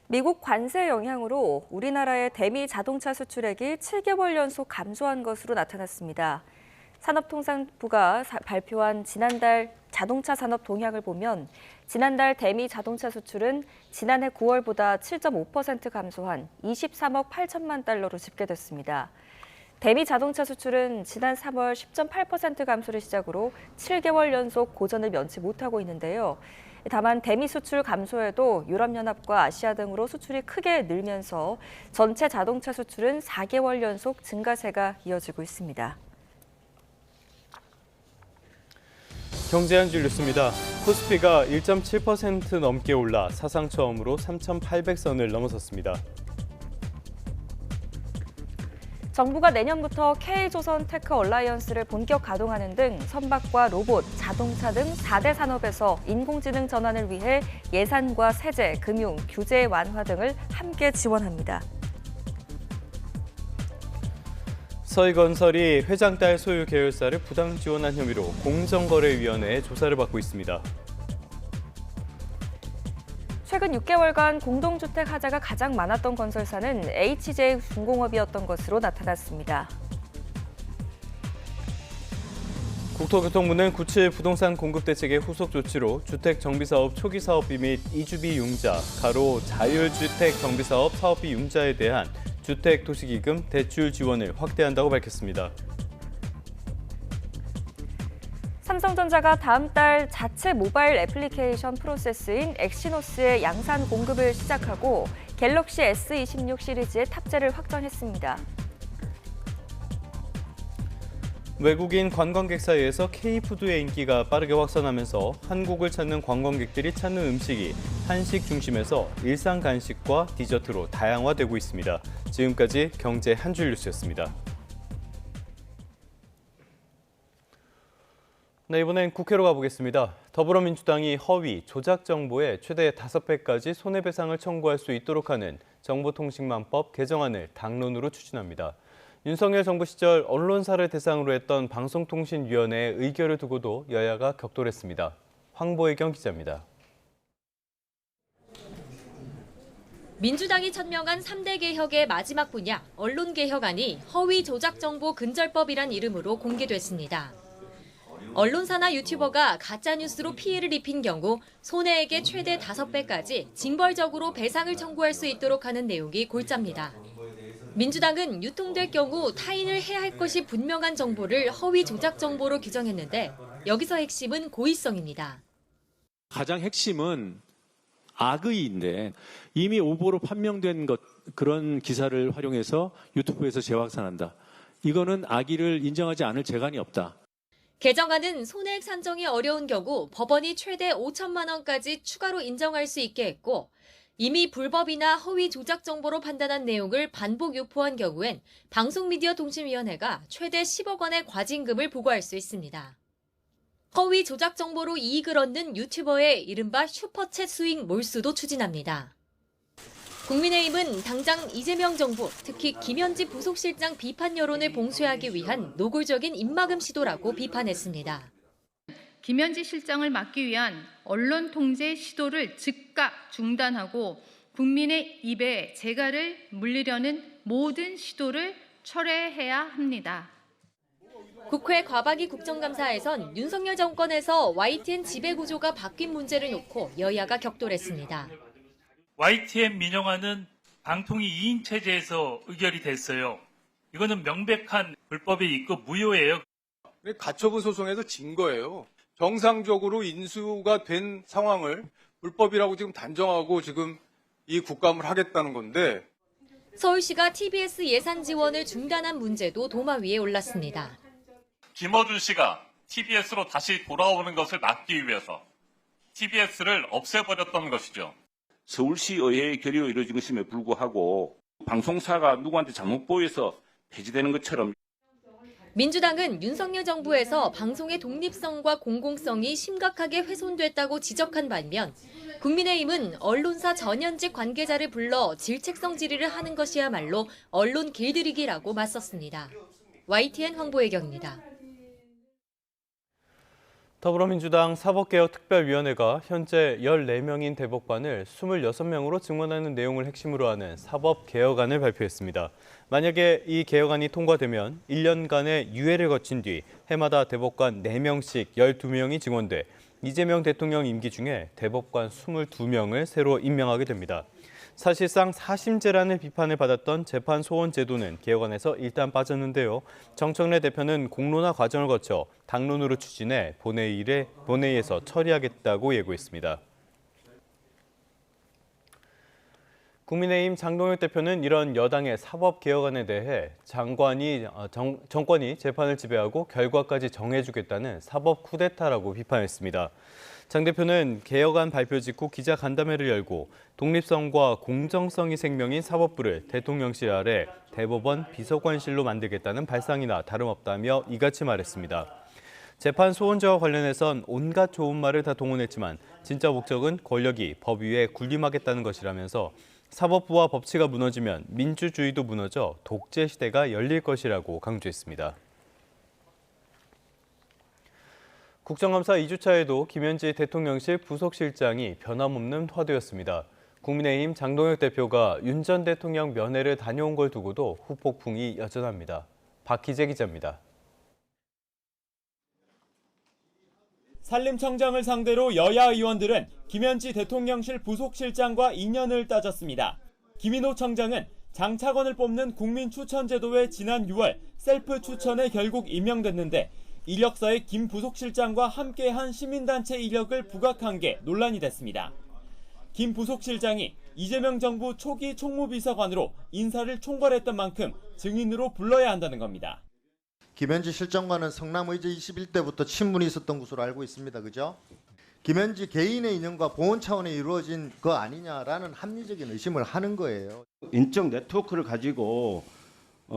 [SPEAKER 2] 미국 관세 영향으로 우리나라의 대미 자동차 수출액이 7개월 연속 감소한 것으로 나타났습니다. 산업통상부가 발표한 지난달 자동차 산업 동향을 보면 지난달 대미 자동차 수출은 지난해 9월보다 7.5% 감소한 23억 8천만 달러로 집계됐습니다. 대미 자동차 수출은 지난 3월 10.8% 감소를 시작으로 7개월 연속 고전을 면치 못하고 있는데요. 다만 대미 수출 감소에도 유럽연합과 아시아 등으로 수출이 크게 늘면서 전체 자동차 수출은 4개월 연속 증가세가 이어지고 있습니다.
[SPEAKER 1] 경제 한 줄 뉴스입니다. 코스피가 1.7% 넘게 올라 사상 처음으로 3,800선을 넘어섰습니다.
[SPEAKER 2] 정부가 내년부터 K조선 테크 얼라이언스를 본격 가동하는 등 선박과 로봇, 자동차 등 4대 산업에서 인공지능 전환을 위해 예산과 세제, 금융, 규제 완화 등을 함께 지원합니다.
[SPEAKER 1] 서희건설이 회장 딸 소유 계열사를 부당 지원한 혐의로 공정거래위원회에 조사를 받고 있습니다.
[SPEAKER 2] 최근 6개월간 공동주택 하자가 가장 많았던 건설사는 HJ중공업이었던 것으로 나타났습니다.
[SPEAKER 1] 국토교통부는 9.7 부동산 공급 대책의 후속 조치로 주택정비사업 초기사업비 및 이주비 융자, 가로 자율주택 정비사업 사업비 융자에 대한 주택도시기금 대출 지원을 확대한다고 밝혔습니다.
[SPEAKER 2] 삼성전자가 다음 달 자체 모바일 애플리케이션 프로세스인 엑시노스의 양산 공급을 시작하고 갤럭시 S26 시리즈의 탑재를 확정했습니다.
[SPEAKER 1] 외국인 관광객 사이에서 K푸드의 인기가 빠르게 확산하면서 한국을 찾는 관광객들이 찾는 음식이 한식 중심에서 일상 간식과 디저트로 다양화되고 있습니다. 지금까지 경제 한 줄 뉴스였습니다. 네, 이번엔 국회로 가보겠습니다. 더불어민주당이 허위, 조작 정보에 최대 5배까지 손해배상을 청구할 수 있도록 하는 정보통신망법 개정안을 당론으로 추진합니다. 윤석열 정부 시절 언론사를 대상으로 했던 방송통신위원회의 의결을 두고도 여야가 격돌했습니다. 황보혜경 기자입니다.
[SPEAKER 24] 민주당이 천명한 3대 개혁의 마지막 분야, 언론개혁안이 허위 조작 정보 근절법이란 이름으로 공개됐습니다. 언론사나 유튜버가 가짜뉴스로 피해를 입힌 경우 손해액의 최대 5배까지 징벌적으로 배상을 청구할 수 있도록 하는 내용이 골자입니다. 민주당은 유통될 경우 타인을 해할 것이 분명한 정보를 허위 조작 정보로 규정했는데 여기서 핵심은 고의성입니다.
[SPEAKER 3] 가장 핵심은 악의인데 이미 오보로 판명된 그런 기사를 활용해서 유튜브에서 재확산한다. 이거는 악의를 인정하지 않을 재간이 없다.
[SPEAKER 24] 개정안은 손해액 산정이 어려운 경우 법원이 최대 5천만 원까지 추가로 인정할 수 있게 했고 이미 불법이나 허위 조작 정보로 판단한 내용을 반복 유포한 경우엔 방송미디어통신위원회가 최대 10억 원의 과징금을 부과할 수 있습니다. 허위 조작 정보로 이익을 얻는 유튜버의 이른바 슈퍼챗 수익 몰수도 추진합니다. 국민의힘은 당장 이재명 정부, 특히 김현지 부속실장 비판 여론을 봉쇄하기 위한 노골적인 입막음 시도라고 비판했습니다.
[SPEAKER 6] 김현지 실장을 막기 위한 언론 통제 시도를 즉각 중단하고 국민의 입에 재갈을 물리려는 모든 시도를 철회해야 합니다.
[SPEAKER 24] 국회 과방위 국정감사에선 윤석열 정권에서 YTN 지배구조가 바뀐 문제를 놓고 여야가 격돌했습니다.
[SPEAKER 7] YTN 민영화는 방통위 2인 체제에서 의결이 됐어요. 이거는 명백한 불법에 있고 무효예요.
[SPEAKER 8] 가처분 소송에서 진 거예요. 정상적으로 인수가 된 상황을 불법이라고 지금 단정하고 지금 이 국감을 하겠다는 건데.
[SPEAKER 24] 서울시가 TBS 예산 지원을 중단한 문제도 도마 위에 올랐습니다.
[SPEAKER 25] 김어준 씨가 TBS로 다시 돌아오는 것을 막기 위해서 TBS를 없애버렸던 것이죠.
[SPEAKER 26] 서울시의회의 결의로 이루어진 것임에 불구하고 방송사가 누구한테 잘못 보여서 폐지되는 것처럼
[SPEAKER 24] 민주당은 윤석열 정부에서 방송의 독립성과 공공성이 심각하게 훼손됐다고 지적한 반면 국민의힘은 언론사 전현직 관계자를 불러 질책성 질의를 하는 것이야말로 언론 길들이기라고 맞섰습니다. YTN 황보혜경입니다.
[SPEAKER 1] 더불어민주당 사법개혁특별위원회가 현재 14명인 대법관을 26명으로 증원하는 내용을 핵심으로 하는 사법개혁안을 발표했습니다. 만약에 이 개혁안이 통과되면 1년간의 유예를 거친 뒤 해마다 대법관 4명씩 12명이 증원돼 이재명 대통령 임기 중에 대법관 22명을 새로 임명하게 됩니다. 사실상 사심제라는 비판을 받았던 재판 소원 제도는 개혁안에서 일단 빠졌는데요. 정청래 대표는 공론화 과정을 거쳐 당론으로 추진해 본회의에서 처리하겠다고 예고했습니다. 국민의힘 장동혁 대표는 이런 여당의 사법개혁안에 대해 정권이 재판을 지배하고 결과까지 정해주겠다는 사법 쿠데타라고 비판했습니다. 장 대표는 개혁안 발표 직후 기자간담회를 열고 독립성과 공정성이 생명인 사법부를 대통령실 아래 대법원 비서관실로 만들겠다는 발상이나 다름없다며 이같이 말했습니다. 재판 소원제와 관련해선 온갖 좋은 말을 다 동원했지만 진짜 목적은 권력이 법 위에 군림하겠다는 것이라면서 사법부와 법치가 무너지면 민주주의도 무너져 독재 시대가 열릴 것이라고 강조했습니다. 국정감사 2주차에도 김현지 대통령실 부속실장이 변함없는 화두였습니다. 국민의힘 장동혁 대표가 윤 전 대통령 면회를 다녀온 걸 두고도 후폭풍이 여전합니다. 박희재 기자입니다.
[SPEAKER 27] 산림청장을 상대로 여야 의원들은 김현지 대통령실 부속실장과 인연을 따졌습니다. 김인호 청장은 장 차관을 뽑는 국민추천제도에 지난 6월 셀프 추천에 결국 임명됐는데 이력서에 김 부속실장과 함께한 시민단체 이력을 부각한 게 논란이 됐습니다. 김 부속실장이 이재명 정부 초기 총무비서관으로 인사를 총괄했던 만큼 증인으로 불러야 한다는 겁니다.
[SPEAKER 28] 김현지 실장과는 성남의제 21대부터 친분이 있었던 것으로 알고 있습니다. 그죠? 김현지 개인의 인연과 보훈 차원에 이루어진 거 아니냐라는 합리적인 의심을 하는 거예요.
[SPEAKER 29] 인적 네트워크를 가지고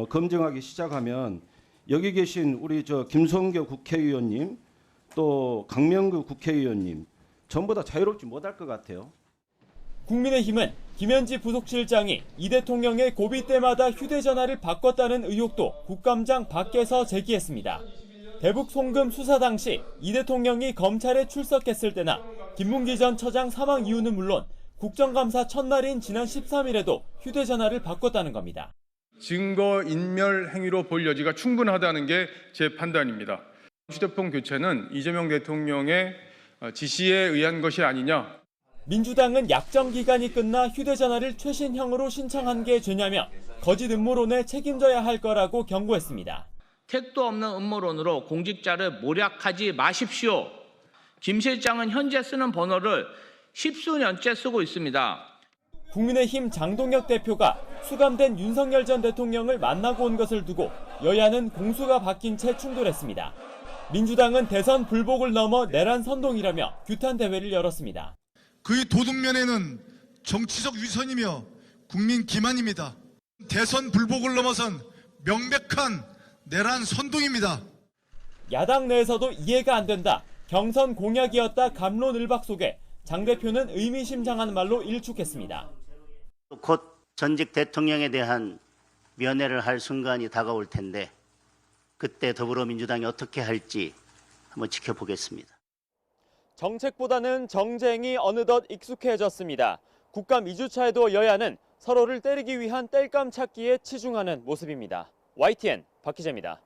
[SPEAKER 29] 검증하기 시작하면 여기 계신 우리 김성교 국회의원님 또 강명구 국회의원님 전부 다 자유롭지 못할 것 같아요.
[SPEAKER 27] 국민의힘은 김현지 부속실장이 이 대통령의 고비 때마다 휴대전화를 바꿨다는 의혹도 국감장 밖에서 제기했습니다. 대북 송금 수사 당시 이 대통령이 검찰에 출석했을 때나 김문기 전 처장 사망 이유는 물론 국정감사 첫날인 지난 13일에도 휴대전화를 바꿨다는 겁니다.
[SPEAKER 30] 증거 인멸 행위로 볼 여지가 충분하다는 게 제 판단입니다. 휴대폰 교체는 이재명 대통령의 지시에 의한 것이 아니냐.
[SPEAKER 27] 민주당은 약정 기간이 끝나 휴대전화를 최신형으로 신청한 게 죄냐며 거짓 음모론에 책임져야 할 거라고 경고했습니다.
[SPEAKER 31] 택도 없는 음모론으로 공직자를 모략하지 마십시오.
[SPEAKER 5] 김 실장은 현재 쓰는 번호를 십수년째 쓰고 있습니다.
[SPEAKER 27] 국민의힘 장동혁 대표가 수감된 윤석열 전 대통령을 만나고 온 것을 두고 여야는 공수가 바뀐 채 충돌했습니다. 민주당은 대선 불복을 넘어 내란 선동이라며 규탄 대회를 열었습니다.
[SPEAKER 9] 그의 도덕면에는 정치적 위선이며 국민 기만입니다. 대선 불복을 넘어선 명백한 내란 선동입니다.
[SPEAKER 27] 야당 내에서도 이해가 안 된다. 경선 공약이었다 갑론을박 속에 장 대표는 의미심장한 말로 일축했습니다.
[SPEAKER 10] 곧 전직 대통령에 대한 면회를 할 순간이 다가올 텐데 그때 더불어민주당이 어떻게 할지 한번 지켜보겠습니다.
[SPEAKER 27] 정책보다는 정쟁이 어느덧 익숙해졌습니다. 국감 2주차에도 여야는 서로를 때리기 위한 땔감 찾기에 치중하는 모습입니다. YTN 박희재입니다.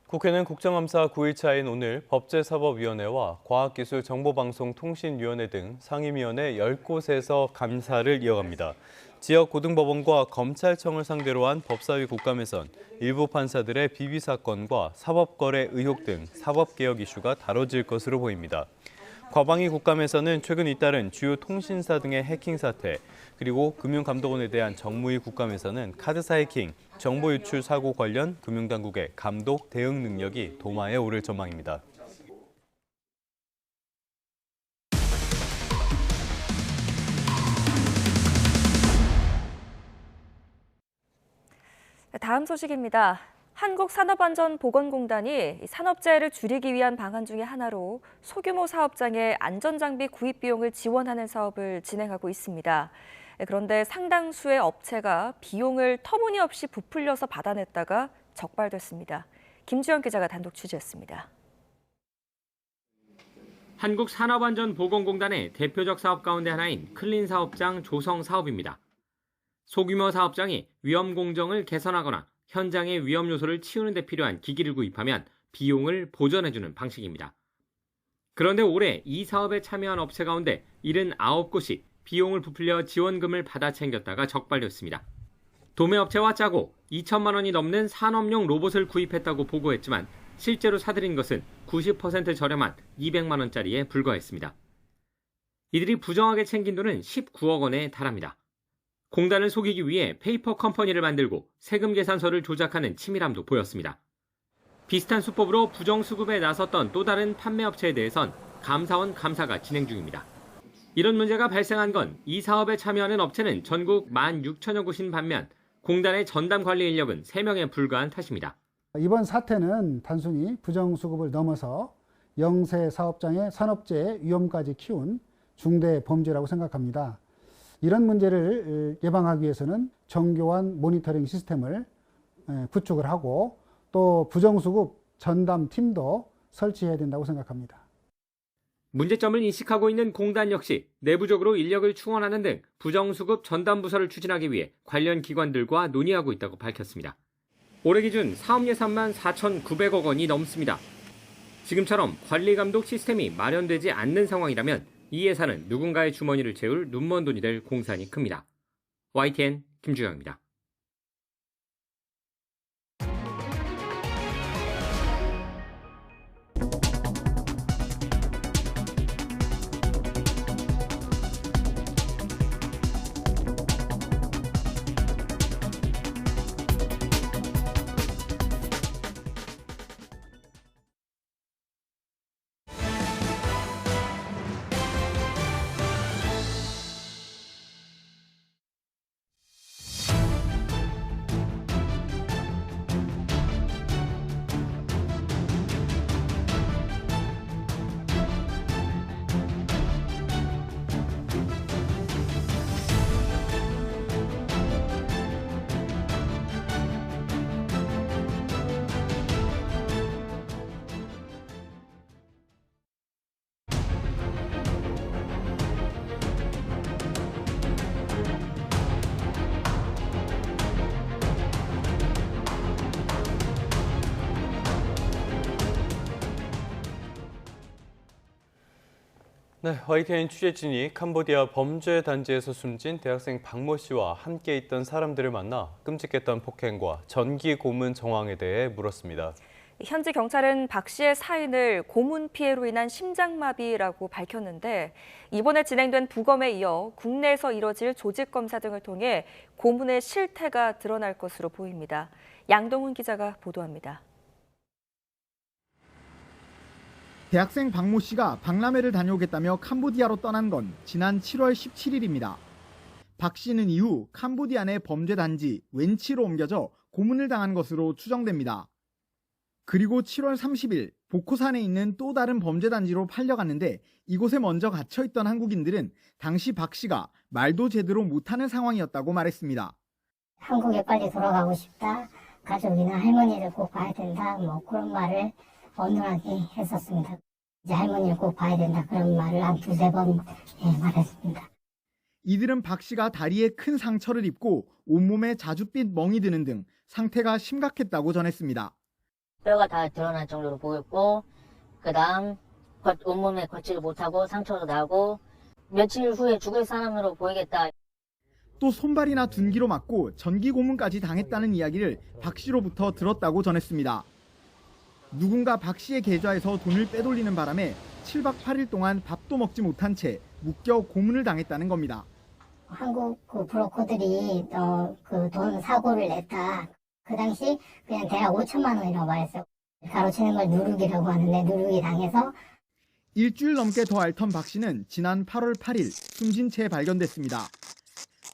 [SPEAKER 1] 국회는 국정감사 9일차인 오늘 법제사법위원회와 과학기술정보방송통신위원회 등 상임위원회 10곳에서 감사를 이어갑니다. 지역 고등법원과 검찰청을 상대로 한 법사위 국감에선 일부 판사들의 비위 사건과 사법거래 의혹 등 사법개혁 이슈가 다뤄질 것으로 보입니다. 과방위 국감에서는 최근 잇따른 주요 통신사 등의 해킹 사태, 그리고 금융감독원에 대한 정무위 국감에서는 카드사 해킹, 정보 유출 사고 관련 금융당국의 감독 대응 능력이 도마에 오를 전망입니다.
[SPEAKER 2] 다음 소식입니다. 한국산업안전보건공단이 산업재해를 줄이기 위한 방안 중에 하나로 소규모 사업장의 안전장비 구입 비용을 지원하는 사업을 진행하고 있습니다. 그런데 상당수의 업체가 비용을 터무니없이 부풀려서 받아냈다가 적발됐습니다. 김주영 기자가 단독 취재했습니다.
[SPEAKER 11] 한국산업안전보건공단의 대표적 사업 가운데 하나인 클린 사업장 조성 사업입니다. 소규모 사업장이 위험 공정을 개선하거나 현장의 위험 요소를 치우는 데 필요한 기기를 구입하면 비용을 보전해주는 방식입니다. 그런데 올해 이 사업에 참여한 업체 가운데 79곳이 비용을 부풀려 지원금을 받아 챙겼다가 적발됐습니다. 도매업체와 짜고 2천만 원이 넘는 산업용 로봇을 구입했다고 보고했지만 실제로 사들인 것은 90% 저렴한 200만 원짜리에 불과했습니다. 이들이 부정하게 챙긴 돈은 19억 원에 달합니다. 공단을 속이기 위해 페이퍼 컴퍼니를 만들고 세금 계산서를 조작하는 치밀함도 보였습니다. 비슷한 수법으로 부정수급에 나섰던 또 다른 판매업체에 대해선 감사원 감사가 진행 중입니다. 이런 문제가 발생한 건 이 사업에 참여하는 업체는 전국 16,000여 곳인 반면 공단의 전담 관리 인력은 3명에 불과한 탓입니다.
[SPEAKER 12] 이번 사태는 단순히 부정수급을 넘어서 영세 사업장의 산업재해 위험까지 키운 중대 범죄라고 생각합니다. 이런 문제를 예방하기 위해서는 정교한 모니터링 시스템을 구축을 하고 또 부정수급 전담 팀도 설치해야 된다고 생각합니다.
[SPEAKER 11] 문제점을 인식하고 있는 공단 역시 내부적으로 인력을 충원하는 등 부정수급 전담 부서를 추진하기 위해 관련 기관들과 논의하고 있다고 밝혔습니다. 올해 기준 사업 예산만 4,900억 원이 넘습니다. 지금처럼 관리 감독 시스템이 마련되지 않는 상황이라면 이 예산은 누군가의 주머니를 채울 눈먼 돈이 될 공산이 큽니다. YTN 김주영입니다.
[SPEAKER 1] 네, YTN 취재진이 캄보디아 범죄 단지에서 숨진 대학생 박모 씨와 함께 있던 사람들을 만나 끔찍했던 폭행과 전기 고문 정황에 대해 물었습니다.
[SPEAKER 2] 현지 경찰은 박 씨의 사인을 고문 피해로 인한 심장마비라고 밝혔는데 이번에 진행된 부검에 이어 국내에서 이뤄질 조직 검사 등을 통해 고문의 실태가 드러날 것으로 보입니다. 양동훈 기자가 보도합니다.
[SPEAKER 13] 대학생 박모 씨가 박람회를 다녀오겠다며 캄보디아로 떠난 건 지난 7월 17일입니다. 박 씨는 이후 캄보디아 내 범죄 단지 웬치로 옮겨져 고문을 당한 것으로 추정됩니다. 그리고 7월 30일 보코산에 있는 또 다른 범죄 단지로 팔려갔는데 이곳에 먼저 갇혀있던 한국인들은 당시 박 씨가 말도 제대로 못하는 상황이었다고 말했습니다.
[SPEAKER 14] 한국에 빨리 돌아가고 싶다. 가족이나 할머니를 꼭 봐야 된다. 뭐 그런 말을 언론하게 했었습니다. 이제 할머니를 꼭 봐야 된다. 그런 말을 한 두세 번 말했습니다.
[SPEAKER 13] 이들은 박 씨가 다리에 큰 상처를 입고 온몸에 자줏빛 멍이 드는 등 상태가 심각했다고 전했습니다.
[SPEAKER 14] 뼈가 다 드러날 정도로 보였고 그다음 온몸에 걷지를 못하고 상처도 나고 며칠 후에 죽을 사람으로 보이겠다.
[SPEAKER 13] 또 손발이나 둔기로 맞고 전기 고문까지 당했다는 이야기를 박 씨로부터 들었다고 전했습니다. 누군가 박 씨의 계좌에서 돈을 빼돌리는 바람에 7박 8일 동안 밥도 먹지 못한 채 묶여 고문을 당했다는 겁니다.
[SPEAKER 14] 한국 브로커들이 그 돈 사고를 냈다. 그 당시 그냥 대략 5천만 원이라고 말했어요. 가로채는 걸 누르기라고 하는데 누르기 당해서
[SPEAKER 13] 일주일 넘게 더 앓던 박 씨는 지난 8월 8일 숨진 채 발견됐습니다.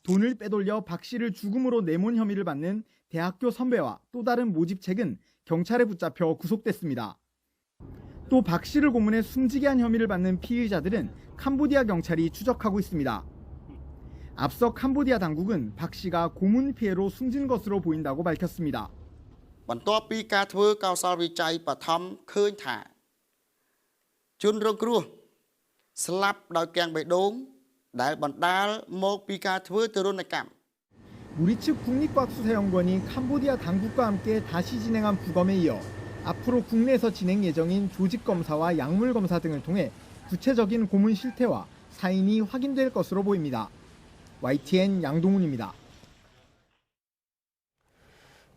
[SPEAKER 13] 돈을 빼돌려 박 씨를 죽음으로 내몬 혐의를 받는 대학교 선배와 또 다른 모집책은 경찰에 붙잡혀 구속됐습니다. 또 박 씨를 고문해 숨지게 한 혐의를 받는 피의자들은 캄보디아 경찰이 추적하고 있습니다. 앞서 캄보디아 당국은 박 씨가 고문 피해로 숨진 것으로 보인다고 밝혔습니다.
[SPEAKER 15] បន្ទាប់ពីការធ្វើកោសលវិច័យបឋមឃើញថាជនរងគ្រោះស្លាប់ដោយកាំងបេះដូងដែលបណ្ដាលមកពីការធ្វើទរណកម្ម
[SPEAKER 13] 우리 측 국립과학수사연구원이 캄보디아 당국과 함께 다시 진행한 부검에 이어 앞으로 국내에서 진행 예정인 조직검사와 약물검사 등을 통해 구체적인 고문 실태와 사인이 확인될 것으로 보입니다. YTN 양동훈입니다.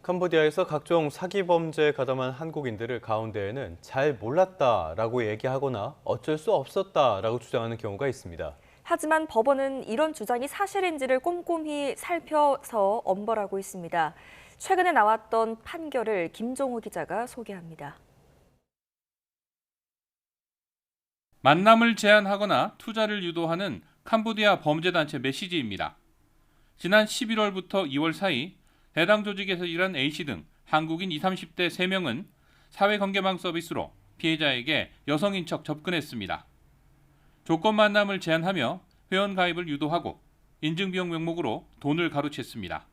[SPEAKER 1] 캄보디아에서 각종 사기 범죄에 가담한 한국인들을 가운데에는 잘 몰랐다라고 얘기하거나 어쩔 수 없었다라고 주장하는 경우가 있습니다.
[SPEAKER 2] 하지만 법원은 이런 주장이 사실인지를 꼼꼼히 살펴서 엄벌하고 있습니다. 최근에 나왔던 판결을 김종호 기자가 소개합니다.
[SPEAKER 16] 만남을 제한하거나 투자를 유도하는 캄보디아 범죄단체 메시지입니다. 지난 11월부터 2월 사이 해당 조직에서 일한 A씨 등 한국인 20, 30대 3명은 사회관계망 서비스로 피해자에게 여성인 척 접근했습니다. 조건 만남을 제한하며 회원 가입을 유도하고 인증비용 명목으로 돈을 가로챘습니다.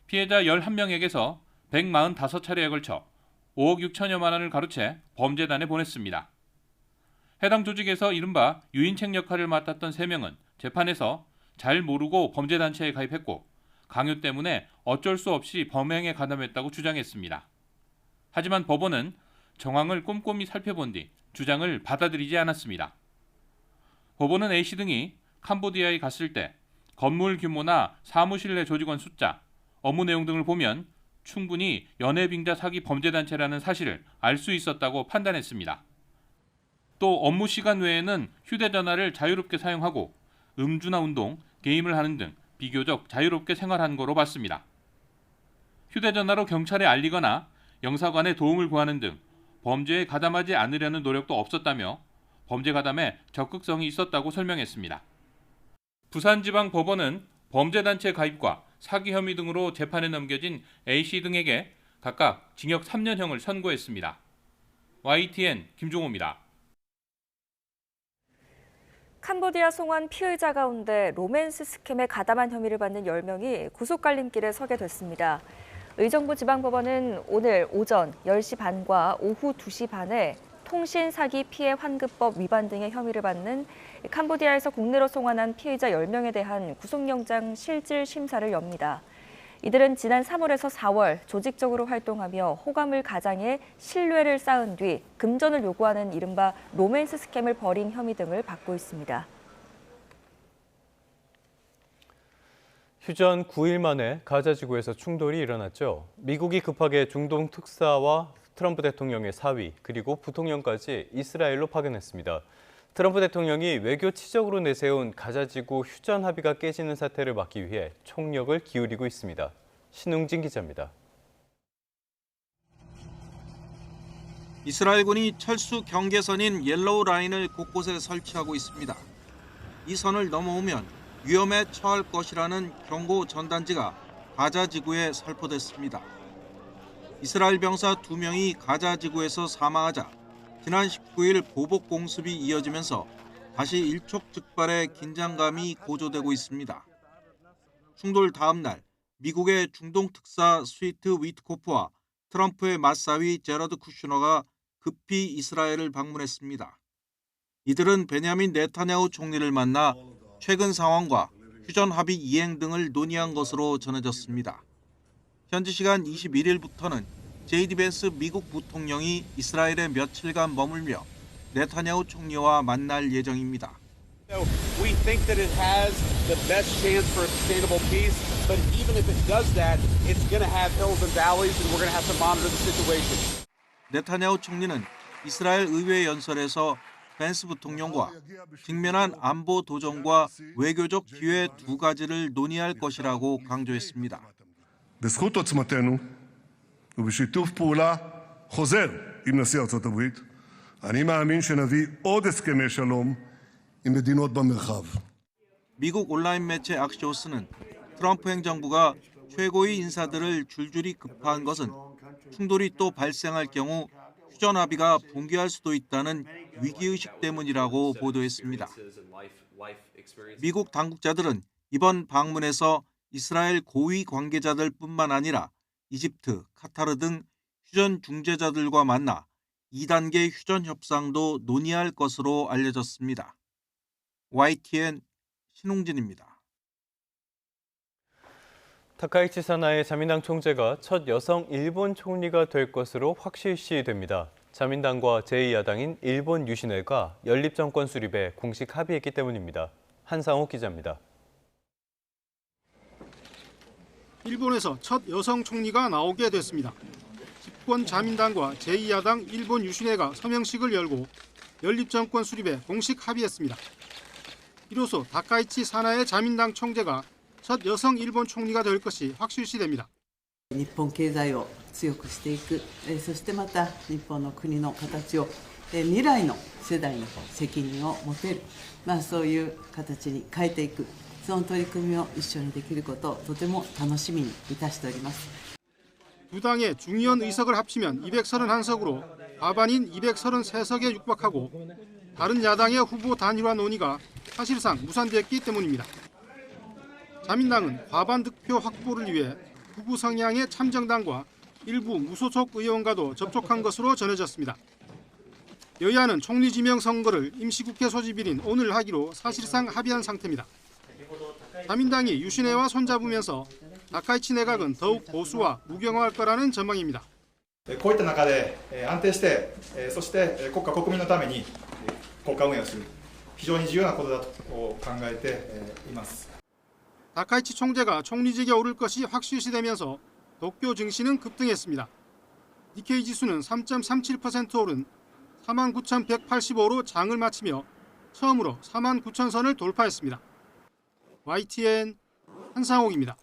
[SPEAKER 16] 피해자 11명에게서 145차례에 걸쳐 5억 6천여만 원을 가로채 범죄단에 보냈습니다. 해당 조직에서 이른바 유인책 역할을 맡았던 3명은 재판에서 잘 모르고 범죄단체에 가입했고 강요 때문에 어쩔 수 없이 범행에 가담했다고 주장했습니다. 하지만 법원은 정황을 꼼꼼히 살펴본 뒤 주장을 받아들이지 않았습니다. 법원은 A씨 등이 캄보디아에 갔을 때 건물 규모나 사무실 내 조직원 숫자, 업무 내용 등을 보면 충분히 연예빙자 사기 범죄단체라는 사실을 알 수 있었다고 판단했습니다. 또 업무 시간 외에는 휴대전화를 자유롭게 사용하고 음주나 운동, 게임을 하는 등 비교적 자유롭게 생활한 거로 봤습니다. 휴대전화로 경찰에 알리거나 영사관에 도움을 구하는 등 범죄에 가담하지 않으려는 노력도 없었다며 범죄 가담에 적극성이 있었다고 설명했습니다. 부산지방법원은 범죄단체 가입과 사기 혐의 등으로 재판에 넘겨진 A씨 등에게 각각 징역 3년형을 선고했습니다. YTN 김종호입니다.
[SPEAKER 2] 캄보디아 송환 피의자 가운데 로맨스 스캠에 가담한 혐의를 받는 10명이 구속갈림길에 서게 됐습니다. 의정부 지방법원은 오늘 오전 10시 반과 오후 2시 반에 통신 사기 피해 환급법 위반 등의 혐의를 받는 캄보디아에서 국내로 송환한 피의자 10명에 대한 구속영장 실질 심사를 엽니다. 이들은 지난 3월에서 4월 조직적으로 활동하며 호감을 가장해 신뢰를 쌓은 뒤 금전을 요구하는 이른바 로맨스 스캠을 벌인 혐의 등을 받고 있습니다.
[SPEAKER 1] 휴전 9일 만에 가자 지구에서 충돌이 일어났죠. 미국이 급하게 중동 특사와 트럼프 대통령의 사위 그리고 부통령까지 이스라엘로 파견했습니다. 트럼프 대통령이 외교 치적으로 내세운 가자지구 휴전 합의가 깨지는 사태를 막기 위해 총력을 기울이고 있습니다. 신웅진 기자입니다.
[SPEAKER 3] 이스라엘군이 철수 경계선인 옐로우 라인을 곳곳에 설치하고 있습니다. 이 선을 넘어오면 위험에 처할 것이라는 경고 전단지가 가자 지구에 살포됐습니다. 이스라엘 병사 2명이 가자 지구에서 사망하자 지난 19일 보복 공습이 이어지면서 다시 일촉즉발의 긴장감이 고조되고 있습니다. 충돌 다음 날 미국의 중동 특사 스위트 위트코프와 트럼프의 맞사위 제러드 쿠슈너가 급히 이스라엘을 방문했습니다. 이들은 베냐민 네타냐후 총리를 만나 최근 상황과 휴전 합의 이행 등을 논의한 것으로 전해졌습니다. 현지 시간 21일부터는 제이디 벤스 미국 부통령이 이스라엘에 며칠간 머물며 네타냐후 총리와 만날 예정입니다.
[SPEAKER 4] We think that it has the best chance for a sustainable peace, but even if it does that, it's going to have hills and valleys, and we're going to have to monitor the situation.
[SPEAKER 3] 네타냐후 총리는 이스라엘 의회 연설에서 벤스 부통령과 직면한 안보 도전과 외교적 기회 두 가지를 논의할 것이라고 강조했습니다.
[SPEAKER 6] בזכות עוצמתנו ובשיתוף פעולה חוזר עם נשיא ארצות הברית, אני מאמין שנביא עוד הסכמי שלום עם מדינות במרחב.
[SPEAKER 3] 미국 온라인 매체 악시오스는 트럼프 행정부가 최고위 인사들을 줄줄이 급파한 것은 충돌이 또 발생할 경우 휴전 합의가 붕괴할 수도 있다는 위기의식 때문이라고 보도했습니다. 미국 당국자들은 이번 방문에서 이스라엘 고위 관계자들뿐만 아니라 이집트, 카타르 등 휴전 중재자들과 만나 2단계 휴전 협상도 논의할 것으로 알려졌습니다. YTN 신웅진입니다.
[SPEAKER 1] 타카이치 사나의 자민당 총재가 첫 여성 일본 총리가 될 것으로 확실시됩니다. 자민당과 제2야당인 일본 유신회가 연립정권 수립에 공식 합의했기 때문입니다. 한상욱 기자입니다.
[SPEAKER 17] 일본에서 첫 여성 총리가 나오게 됐습니다. 집권 자민당과 제2야당 일본 유신회가 서명식을 열고 연립정권 수립에 공식 합의했습니다. 이로써 다카이치 사나의 자민당 총재가 첫 여성 일본 총리가 될 것이 확실시됩니다.
[SPEAKER 18] 日本経済を強くしていく、そしてまた日本の国の形を未来の世代に責任を持てる、そういう形に変えていく、その取り組みを一緒にできることをとても楽しみにいたしております。
[SPEAKER 17] 두 당의 중의원 의석을 합치면 231석으로 과반인 233석에 육박하고 다른 야당의 후보 단일화 논의가 사실상 무산됐기 때문입니다. 자민당은 과반 득표 확보를 위해 극우 성향의 참정당과 일부 무소속 의원과도 접촉한 것으로 전해졌습니다. 여야는 총리 지명 선거를 임시국회 소집일인 오늘 하기로 사실상 합의한 상태입니다. 자민당이 유신회와 손잡으면서 다카이치 내각은 더욱 보수와 무경화할 거라는 전망입니다.
[SPEAKER 19] こういった中で安定してそして国家国民のために国家運営をする非常に重要なことだと考えています。
[SPEAKER 17] 다카이치 총재가 총리직에 오를 것이 확실시되면서 도쿄 증시는 급등했습니다. 니케이 지수는 3.37% 오른 49,185로 장을 마치며 처음으로 49,000선을 돌파했습니다. YTN 한상옥입니다.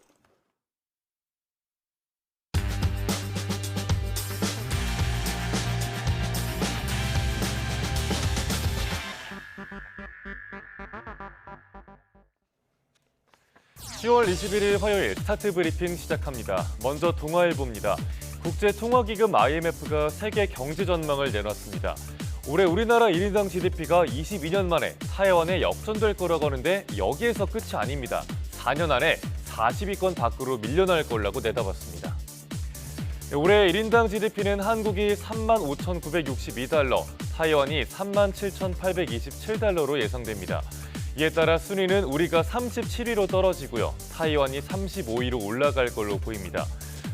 [SPEAKER 1] (10월 21일) 화요일 스타트 브리핑 시작합니다. 먼저 동아일보입니다. 국제통화기금 IMF가 세계 경제 전망을 내놨습니다. 올해 우리나라 1인당 GDP가 22년 만에 타이완에 역전될 거라고 하는데 여기에서 끝이 아닙니다. 4년 안에 40위권 밖으로 밀려날 거라고 내다봤습니다. 올해 1인당 GDP는 한국이 35,962달러, 타이완이 37,827달러로 예상됩니다. 이에 따라 순위는 우리가 37위로 떨어지고요. 타이완이 35위로 올라갈 걸로 보입니다.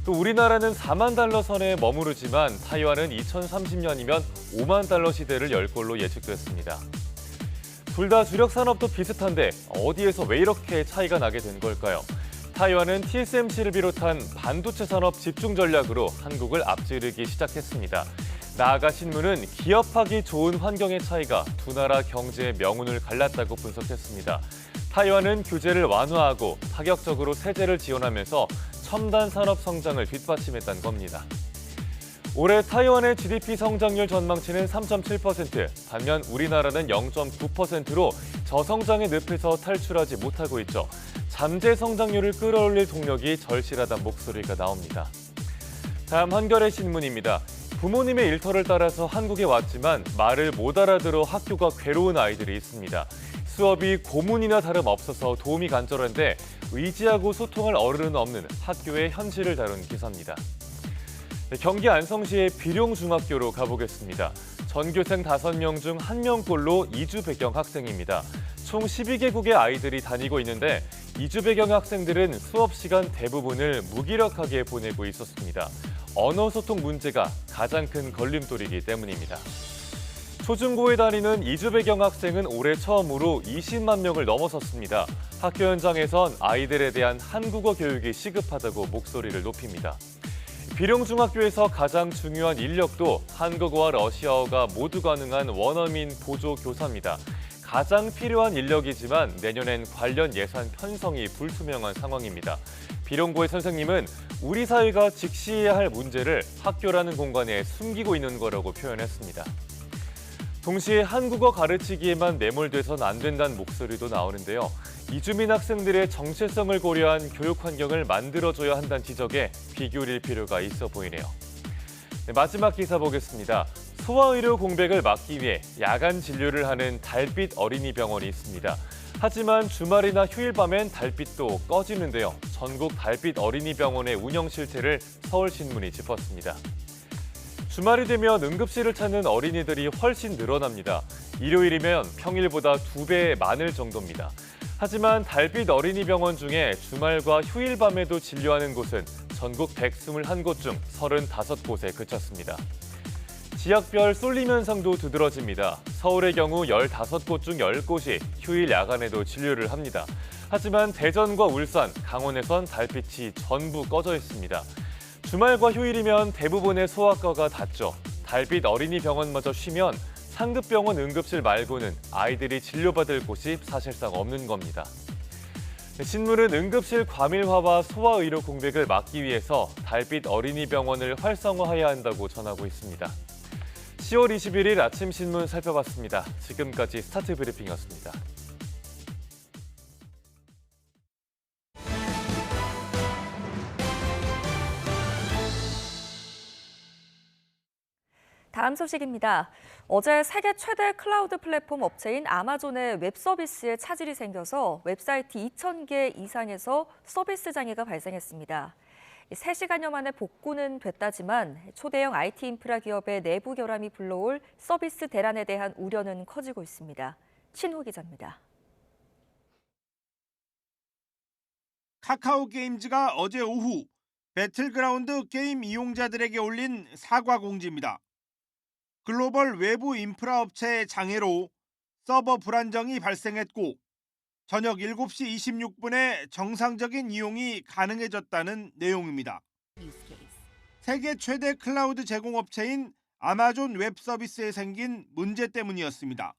[SPEAKER 1] 또 우리나라는 4만 달러 선에 머무르지만 타이완은 2030년이면 5만 달러 시대를 열 걸로 예측됐습니다. 둘 다 주력 산업도 비슷한데 어디에서 왜 이렇게 차이가 나게 된 걸까요? 타이완은 TSMC를 비롯한 반도체 산업 집중 전략으로 한국을 앞지르기 시작했습니다. 나아가 신문은 기업하기 좋은 환경의 차이가 두 나라 경제의 명운을 갈랐다고 분석했습니다. 타이완은 규제를 완화하고 파격적으로 세제를 지원하면서 첨단 산업 성장을 뒷받침했다는 겁니다. 올해 타이완의 GDP 성장률 전망치는 3.7%, 반면 우리나라는 0.9%로 저성장의 늪에서 탈출하지 못하고 있죠. 잠재 성장률을 끌어올릴 동력이 절실하다는 목소리가 나옵니다. 다음 한겨레 신문입니다. 부모님의 일터를 따라서 한국에 왔지만 말을 못 알아들어 학교가 괴로운 아이들이 있습니다. 수업이 고문이나 다름없어서 도움이 간절한데 의지하고 소통할 어른은 없는 학교의 현실을 다룬 기사입니다. 경기 안성시의 비룡중학교로 가보겠습니다. 전교생 5명 중 1명꼴로 이주 배경 학생입니다. 총 12개국의 아이들이 다니고 있는데 이주 배경 학생들은 수업 시간 대부분을 무기력하게 보내고 있었습니다. 언어 소통 문제가 가장 큰 걸림돌이기 때문입니다. 초중고에 다니는 이주 배경 학생은 올해 처음으로 20만 명을 넘어섰습니다. 학교 현장에선 아이들에 대한 한국어 교육이 시급하다고 목소리를 높입니다. 비룡중학교에서 가장 중요한 인력도 한국어와 러시아어가 모두 가능한 원어민 보조 교사입니다. 가장 필요한 인력이지만 내년엔 관련 예산 편성이 불투명한 상황입니다. 비룡고의 선생님은 우리 사회가 직시해야 할 문제를 학교라는 공간에 숨기고 있는 거라고 표현했습니다. 동시에 한국어 가르치기에만 매몰돼선 안 된다는 목소리도 나오는데요. 이주민 학생들의 정체성을 고려한 교육 환경을 만들어줘야 한다는 지적에 귀 기울일 필요가 있어 보이네요. 네, 마지막 기사 보겠습니다. 소아의료 공백을 막기 위해 야간 진료를 하는 달빛 어린이병원이 있습니다. 하지만 주말이나 휴일 밤엔 달빛도 꺼지는데요. 전국 달빛 어린이병원의 운영 실태를 서울신문이 짚었습니다. 주말이 되면 응급실을 찾는 어린이들이 훨씬 늘어납니다. 일요일이면 평일보다 2배 많을 정도입니다. 하지만 달빛 어린이병원 중에 주말과 휴일 밤에도 진료하는 곳은 전국 121곳 중 35곳에 그쳤습니다. 지역별 쏠림 현상도 두드러집니다. 서울의 경우 15곳 중 10곳이 휴일 야간에도 진료를 합니다. 하지만 대전과 울산, 강원에선 달빛이 전부 꺼져 있습니다. 주말과 휴일이면 대부분의 소아과가 닫죠. 달빛 어린이병원마저 쉬면 상급병원 응급실 말고는 아이들이 진료받을 곳이 사실상 없는 겁니다. 신문은 응급실 과밀화와 소아의료 공백을 막기 위해서 달빛 어린이병원을 활성화해야 한다고 전하고 있습니다. 10월 21일 아침 신문 살펴봤습니다. 지금까지 스타트 브리핑이었습니다.
[SPEAKER 2] 다음 소식입니다. 어제 세계 최대 클라우드 플랫폼 업체인 아마존의 웹 서비스에 차질이 생겨서 웹사이트 2,000개 이상에서 서비스 장애가 발생했습니다. 3시간여 만에 복구는 됐다지만 초대형 IT 인프라 기업의 내부 결함이 불러올 서비스 대란에 대한 우려는 커지고 있습니다. 신호 기자입니다.
[SPEAKER 7] 카카오 게임즈가 어제 오후 배틀그라운드 게임 이용자들에게 올린 사과 공지입니다. 글로벌 외부 인프라 업체의 장애로 서버 불안정이 발생했고 저녁 7시 26분에 정상적인 이용이 가능해졌다는 내용입니다. 세계 최대 클라우드 제공업체인 아마존 웹 서비스에 생긴 문제 때문이었습니다.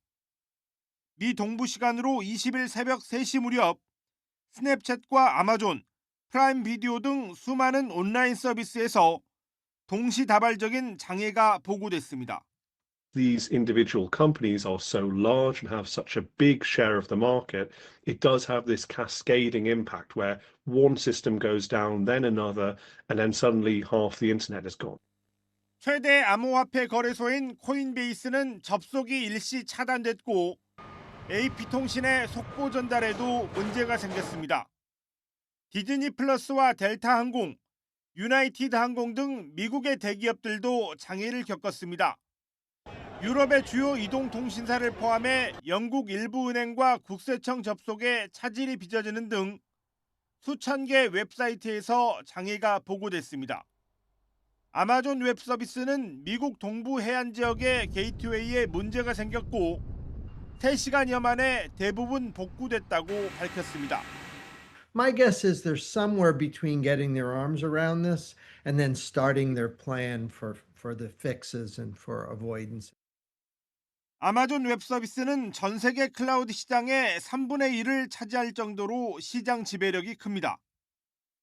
[SPEAKER 7] 미 동부 시간으로 20일 새벽 3시 무렵 스냅챗과 아마존, 프라임 비디오 등 수많은 온라인 서비스에서 동시다발적인 장애가 보고됐습니다.
[SPEAKER 8] These individual companies are so large and have such a big share of the market, it does have this cascading impact where one system goes down, then another, and then suddenly half the internet is gone.
[SPEAKER 7] 최대 암호화폐 거래소인 코인베이스는 접속이 일시 차단됐고 AP통신의 속보 전달에도 문제가 생겼습니다. 디즈니 플러스와 델타 항공, 유나이티드 항공 등 미국의 대기업들도 장애를 겪었습니다. 유럽의 주요 이동통신사를 포함해 영국 일부 은행과 국세청 접속에 차질이 빚어지는 등 수천 개 웹사이트에서 장애가 보고됐습니다. 아마존 웹 서비스는 미국 동부 해안 지역의 게이트웨이에 문제가 생겼고 3시간여 만에 대부분 복구됐다고 밝혔습니다.
[SPEAKER 20] My guess is they're somewhere between getting their arms around this and then starting their plan for the fixes and for avoidance.
[SPEAKER 7] 아마존 웹 서비스는 전 세계 클라우드 시장의 3분의 1을 차지할 정도로 시장 지배력이 큽니다.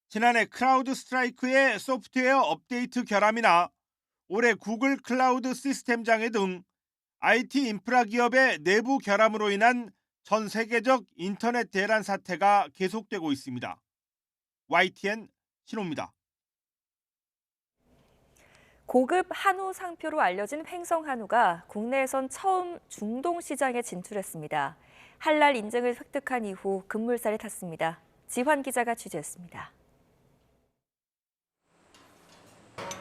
[SPEAKER 7] 지난해 크라우드 스트라이크의 소프트웨어 업데이트 결함이나 올해 구글 클라우드 시스템 장애 등 IT 인프라 기업의 내부 결함으로 인한 전 세계적 인터넷 대란 사태가 계속되고 있습니다. YTN 신호입니다.
[SPEAKER 2] 고급 한우 상표로 알려진 횡성 한우가 국내에선 처음 중동 시장에 진출했습니다. 할랄 인증을 획득한 이후 급물살이 탔습니다. 지환 기자가 취재했습니다.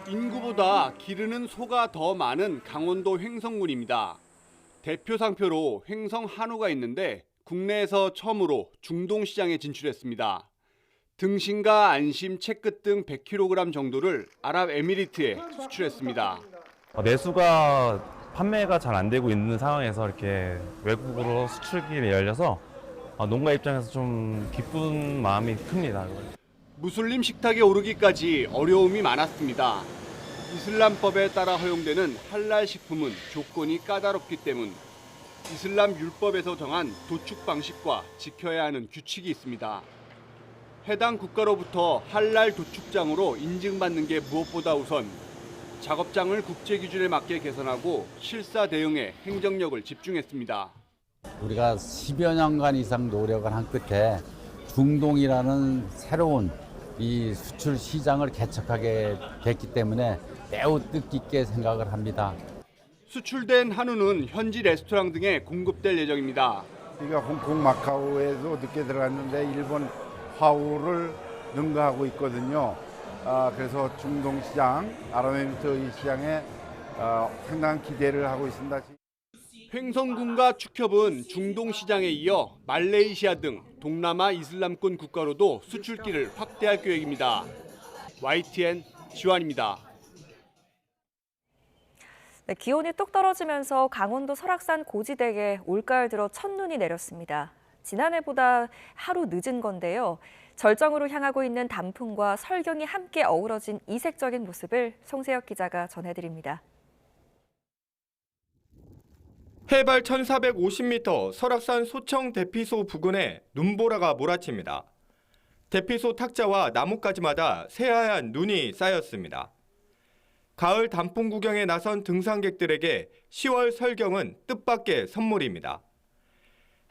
[SPEAKER 21] 인구보다 기르는 소가 더 많은 강원도 횡성군입니다. 대표 상표로 횡성 한우가 있는데 국내에서 처음으로 중동 시장에 진출했습니다. 등심과 안심, 채끝 등 100kg 정도를 아랍에미리트에 수출했습니다.
[SPEAKER 22] 내수가 판매가 잘 안 되고 있는 상황에서 이렇게 외국으로 수출길이 열려서 농가 입장에서 좀 기쁜 마음이 큽니다.
[SPEAKER 21] 무슬림 식탁에 오르기까지 어려움이 많았습니다. 이슬람법에 따라 허용되는 할랄 식품은 조건이 까다롭기 때문 이슬람 율법에서 정한 도축 방식과 지켜야 하는 규칙이 있습니다. 해당 국가로부터 할랄 도축장으로 인증받는 게 무엇보다 우선, 작업장을 국제 기준에 맞게 개선하고 실사 대응에 행정력을 집중했습니다.
[SPEAKER 23] 우리가 10여 년간 이상 노력을 한 끝에 중동이라는 새로운 이 수출 시장을 개척하게 됐기 때문에 매우 뜻깊게 생각을 합니다.
[SPEAKER 21] 수출된 한우는 현지 레스토랑 등에 공급될 예정입니다.
[SPEAKER 24] 우리가 홍콩, 마카오에도 늦게 들어갔는데 일본 화우를 능가하고 있거든요. 그래서 중동 시장, 아랍에미리트 이 시장에 상당한 기대를 하고 있습니다.
[SPEAKER 21] 횡성군과 축협은 중동 시장에 이어 말레이시아 등 동남아 이슬람권 국가로도 수출길을 확대할 계획입니다. YTN 지환입니다.
[SPEAKER 2] 네, 기온이 뚝 떨어지면서 강원도 설악산 고지대에 올가을 들어 첫눈이 내렸습니다. 지난해보다 하루 늦은 건데요. 절정으로 향하고 있는 단풍과 설경이 함께 어우러진 이색적인 모습을 송세혁 기자가 전해드립니다.
[SPEAKER 25] 해발 1,450m 설악산 소청 대피소 부근에 눈보라가 몰아칩니다. 대피소 탁자와 나뭇가지마다 새하얀 눈이 쌓였습니다. 가을 단풍 구경에 나선 등산객들에게 10월 설경은 뜻밖의 선물입니다.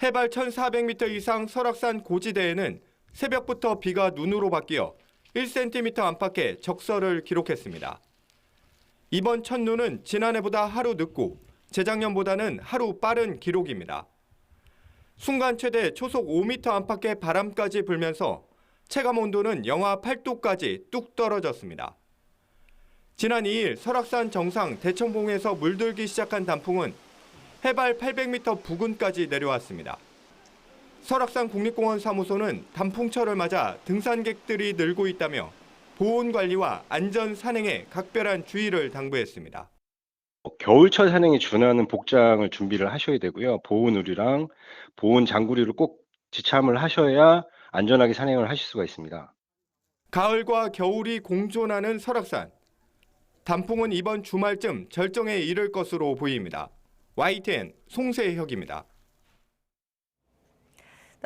[SPEAKER 25] 해발 1,400m 이상 설악산 고지대에는 새벽부터 비가 눈으로 바뀌어 1cm 안팎의 적설을 기록했습니다. 이번 첫눈은 지난해보다 하루 늦고 재작년보다는 하루 빠른 기록입니다. 순간 최대 초속 5m 안팎의 바람까지 불면서 체감 온도는 영하 8도까지 뚝 떨어졌습니다. 지난 2일 설악산 정상 대청봉에서 물들기 시작한 단풍은 해발 800m 부근까지 내려왔습니다. 설악산 국립공원 사무소는 단풍철을 맞아 등산객들이 늘고 있다며 보온 관리와 안전 산행에 각별한 주의를 당부했습니다.
[SPEAKER 26] 겨울철 산행에 준하는 복장을 준비를 하셔야 되고요. 보온 의류랑 보온 장구리를 꼭 지참을 하셔야 안전하게 산행을 하실 수가 있습니다.
[SPEAKER 25] 가을과 겨울이 공존하는 설악산. 단풍은 이번 주말쯤 절정에 이를 것으로 보입니다. YTN 송세혁입니다.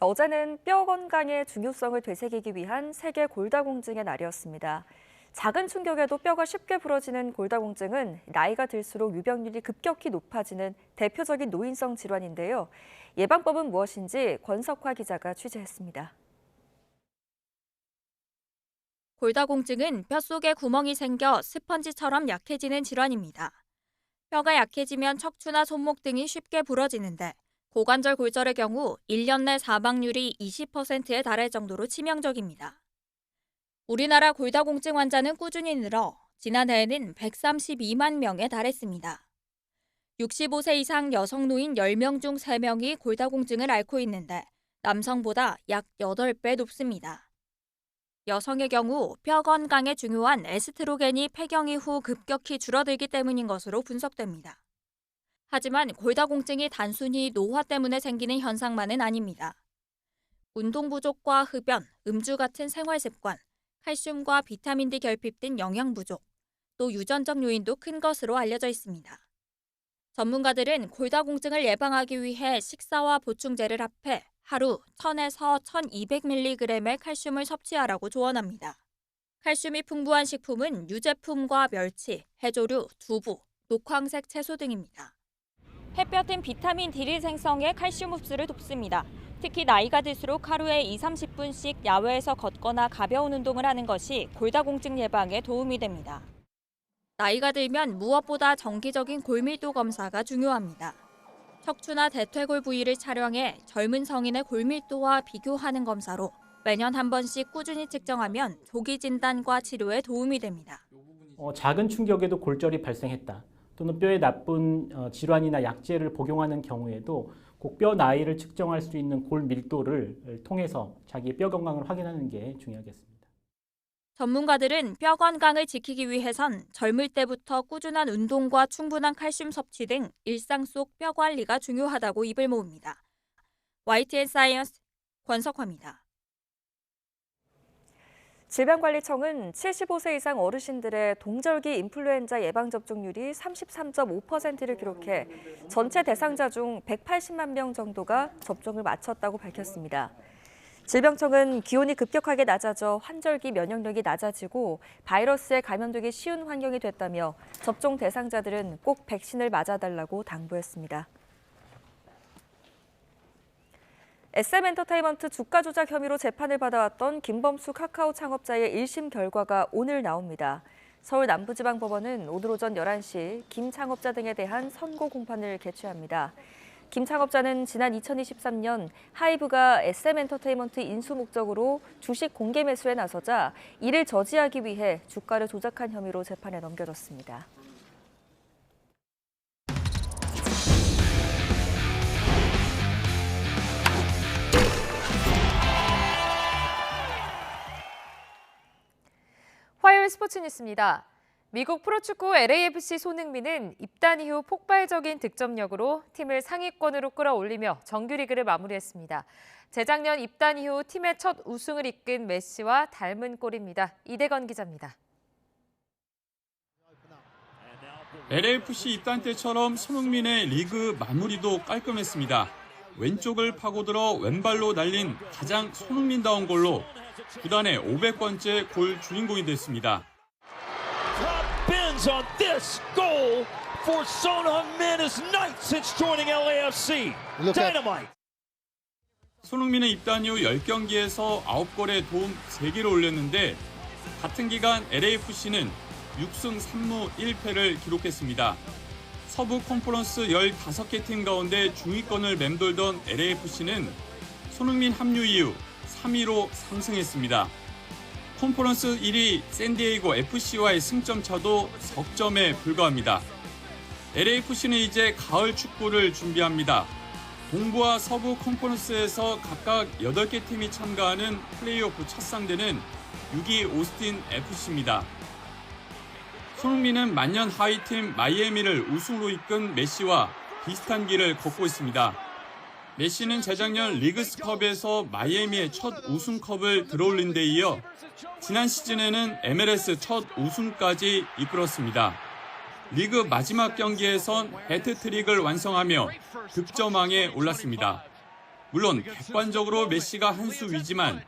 [SPEAKER 2] 어제는 뼈 건강의 중요성을 되새기기 위한 세계 골다공증의 날이었습니다. 작은 충격에도 뼈가 쉽게 부러지는 골다공증은 나이가 들수록 유병률이 급격히 높아지는 대표적인 노인성 질환인데요. 예방법은 무엇인지 권석화 기자가 취재했습니다.
[SPEAKER 28] 골다공증은 뼈 속에 구멍이 생겨 스펀지처럼 약해지는 질환입니다. 뼈가 약해지면 척추나 손목 등이 쉽게 부러지는데 고관절 골절의 경우 1년 내 사망률이 20%에 달할 정도로 치명적입니다. 우리나라 골다공증 환자는 꾸준히 늘어 지난해에는 132만 명에 달했습니다. 65세 이상 여성 노인 10명 중 3명이 골다공증을 앓고 있는데 남성보다 약 8배 높습니다. 여성의 경우 뼈 건강에 중요한 에스트로겐이 폐경 이후 급격히 줄어들기 때문인 것으로 분석됩니다. 하지만 골다공증이 단순히 노화 때문에 생기는 현상만은 아닙니다. 운동 부족과 흡연, 음주 같은 생활 습관, 칼슘과 비타민 D 결핍 등 영양 부족, 또 유전적 요인도 큰 것으로 알려져 있습니다. 전문가들은 골다공증을 예방하기 위해 식사와 보충제를 합해 하루 1000에서 1200mg의 칼슘을 섭취하라고 조언합니다. 칼슘이 풍부한 식품은 유제품과 멸치, 해조류, 두부, 녹황색 채소 등입니다. 햇볕은 비타민 D를 생성해 칼슘 흡수를 돕습니다. 특히 나이가 들수록 하루에 20-30분씩 야외에서 걷거나 가벼운 운동을 하는 것이 골다공증 예방에 도움이 됩니다. 나이가 들면 무엇보다 정기적인 골밀도 검사가 중요합니다. 척추나 대퇴골 부위를 촬영해 젊은 성인의 골밀도와 비교하는 검사로 매년 한 번씩 꾸준히 측정하면 조기 진단과 치료에 도움이 됩니다.
[SPEAKER 5] 작은 충격에도 골절이 발생했다. 또는 뼈에 나쁜 질환이나 약제를 복용하는 경우에도 꼭 뼈 나이를 측정할 수 있는 골 밀도를 통해서 자기의 뼈 건강을 확인하는 게 중요하겠습니다.
[SPEAKER 28] 전문가들은 뼈 건강을 지키기 위해선 젊을 때부터 꾸준한 운동과 충분한 칼슘 섭취 등 일상 속 뼈 관리가 중요하다고 입을 모읍니다. YTN 사이언스 권석화입니다.
[SPEAKER 2] 질병관리청은 75세 이상 어르신들의 동절기 인플루엔자 예방접종률이 33.5%를 기록해 전체 대상자 중 180만 명 정도가 접종을 마쳤다고 밝혔습니다. 질병청은 기온이 급격하게 낮아져 환절기 면역력이 낮아지고 바이러스에 감염되기 쉬운 환경이 됐다며 접종 대상자들은 꼭 백신을 맞아달라고 당부했습니다. SM엔터테인먼트 주가 조작 혐의로 재판을 받아왔던 김범수 카카오 창업자의 1심 결과가 오늘 나옵니다. 서울 남부지방법원은 오늘 오전 11시 김 창업자 등에 대한 선고 공판을 개최합니다. 김 창업자는 지난 2023년 하이브가 SM엔터테인먼트 인수 목적으로 주식 공개 매수에 나서자 이를 저지하기 위해 주가를 조작한 혐의로 재판에 넘겨졌습니다. 화요일 스포츠 뉴스입니다. 미국 프로축구 LAFC 손흥민은 입단 이후 폭발적인 득점력으로 팀을 상위권으로 끌어올리며 정규리그를 마무리했습니다. 재작년 입단 이후 팀의 첫 우승을 이끈 메시와 닮은 꼴입니다. 이대건 기자입니다.
[SPEAKER 16] LAFC 입단 때처럼 손흥민의 리그 마무리도 깔끔했습니다. 왼쪽을 파고들어 왼발로 날린 가장 손흥민다운 골로 구단의 500번째 골 주인공이 됐습니다.
[SPEAKER 9] On this goal for Son Heung-min his ninth since joining LAFC. Dynamite.
[SPEAKER 16] 손흥민은 입단 이후 10경기에서 9골에 도움 3개를 올렸는데 같은 기간 LAFC는 6승 3무 1패를 기록했습니다. 서부 컨퍼런스 15개 팀 가운데 중위권을 맴돌던 LAFC는 손흥민 합류 이후 3위로 상승했습니다. 컨퍼런스 1위 샌디에이고 FC와의 승점 차도 석점에 불과합니다. LAFC는 이제 가을 축구를 준비합니다. 동부와 서부 컨퍼런스에서 각각 8개 팀이 참가하는 플레이오프 첫 상대는 6위 오스틴 FC입니다. 손흥민은 만년 하위팀 마이애미를 우승으로 이끈 메시와 비슷한 길을 걷고 있습니다. 메시는 재작년 리그스컵에서 마이애미의 첫 우승컵을 들어올린 데 이어 지난 시즌에는 MLS 첫 우승까지 이끌었습니다. 리그 마지막 경기에선 해트트릭을 완성하며 득점왕에 올랐습니다. 물론 객관적으로 메시가 한 수 위지만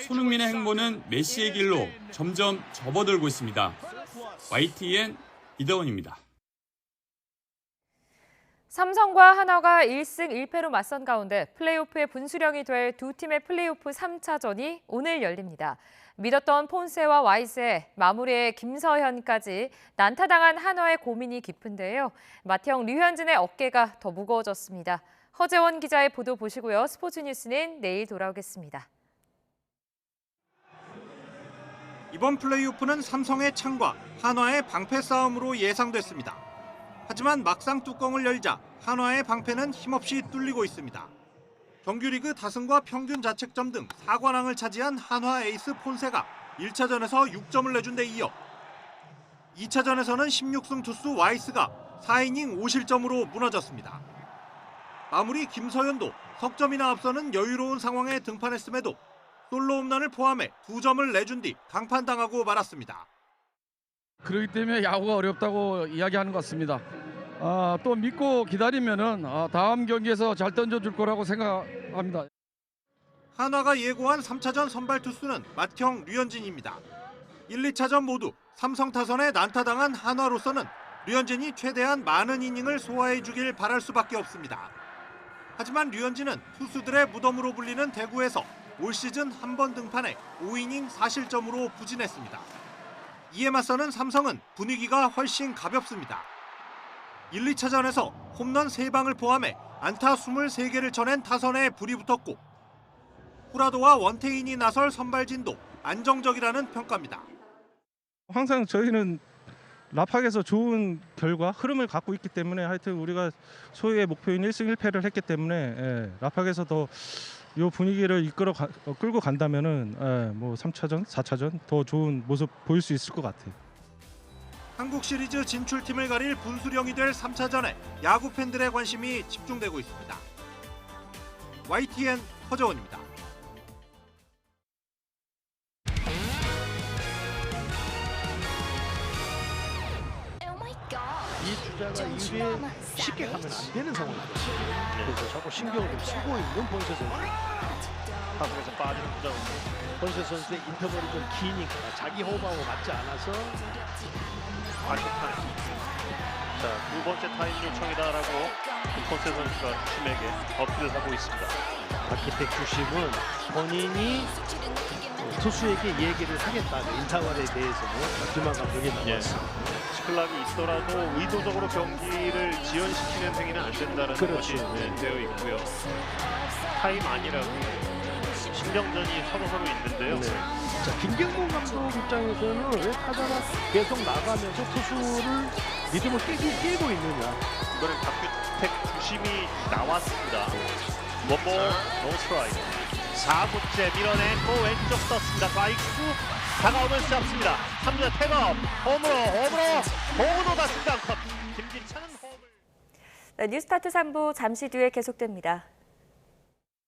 [SPEAKER 16] 손흥민의 행보는 메시의 길로 점점 접어들고 있습니다. YTN 이대원입니다.
[SPEAKER 2] 삼성과 한화가 1승 1패로 맞선 가운데 플레이오프의 분수령이 될 두 팀의 플레이오프 3차전이 오늘 열립니다. 믿었던 폰세와 와이스의 마무리에 김서현까지 난타당한 한화의 고민이 깊은데요. 맏형 류현진의 어깨가 더 무거워졌습니다. 허재원 기자의 보도 보시고요. 스포츠 뉴스는 내일 돌아오겠습니다.
[SPEAKER 7] 이번 플레이오프는 삼성의 창과 한화의 방패 싸움으로 예상됐습니다. 하지만 막상 뚜껑을 열자 한화의 방패는 힘없이 뚫리고 있습니다. 정규리그 다승과 평균 자책점 등 4관왕을 차지한 한화 에이스 폰세가 1차전에서 6점을 내준 데 이어 2차전에서는 16승 투수 와이스가 4이닝 5실점으로 무너졌습니다. 마무리 김서현도 석점이나 앞서는 여유로운 상황에 등판했음에도 솔로 홈런을 포함해 2점을 내준 뒤 강판당하고 말았습니다.
[SPEAKER 4] 그렇기 때문에 야구가 어렵다고 이야기하는 것 같습니다. 또 믿고 기다리면은 다음 경기에서 잘 던져줄 거라고 생각합니다.
[SPEAKER 7] 한화가 예고한 3차전 선발 투수는 맏형 류현진입니다. 1, 2차전 모두 삼성 타선에 난타당한 한화로서는 류현진이 최대한 많은 이닝을 소화해 주길 바랄 수밖에 없습니다. 하지만 류현진은 투수들의 무덤으로 불리는 대구에서 올 시즌 한 번 등판해 5이닝 4실점으로 부진했습니다. 이에 맞서는 삼성은 분위기가 훨씬 가볍습니다. 1, 2차전에서 홈런 3방을 포함해 안타 23개를 쳐낸 타선에 불이 붙었고 후라도와 원태인이 나설 선발진도 안정적이라는 평가입니다.
[SPEAKER 10] 항상 저희는 라팍에서 좋은 결과, 흐름을 갖고 있기 때문에 하여튼 우리가 소유의 목표인 1승 1패를 했기 때문에 라팍에서 더 이 분위기를 끌고 간다면은 뭐 3차전, 4차전 더 좋은 모습 보일 수 있을 것 같아요.
[SPEAKER 7] 한국 시리즈 진출팀을 가릴 분수령이 될 3차전에 야구 팬들의 관심이 집중되고 있습니다. YTN 허정원입니다.
[SPEAKER 11] 이 주자가 1위에 쉽게 가면 안 되는 상황이거든요. 그래서 자꾸 신경을 좀 쓰고 있는 본세 선수. 타석에서 빠지는 주자인데 본세 선수의 인터벌이 좀 기니까 자기 호흡하고 맞지 않아서
[SPEAKER 12] 발톱 타임. 자, 2번째 타임 요청이다라고 본세 선수가 주심에게 어필을 하고 있습니다.
[SPEAKER 11] 아키텍 주심은 본인이 투수에게 얘기를 하겠다. 인터벌에 대해서는 김한 감독이 나왔습니다.
[SPEAKER 12] 시클락이 있더라도 의도적으로 경기를 지연시키는 행위는 안 된다는 것이 되어 있고요. 타임 아니라고 신경전이 서로 있는데요.
[SPEAKER 11] 자, 김경문 감독 입장에서는 왜 타자가 계속 나가면서 투수를 리듬을 깨고 있느냐.
[SPEAKER 12] 이번엔 박규택 주심이 나왔습니다. 원볼 노 스트라이크. 4구째 밀어내고 왼쪽 떴습니다. 좌익수 다가오면서 잡습니다. 3루 태업 홈으로 공으로 닿습니다. 김진찬은 홈을.
[SPEAKER 2] 네, 뉴스타트 3부 잠시 뒤에 계속됩니다.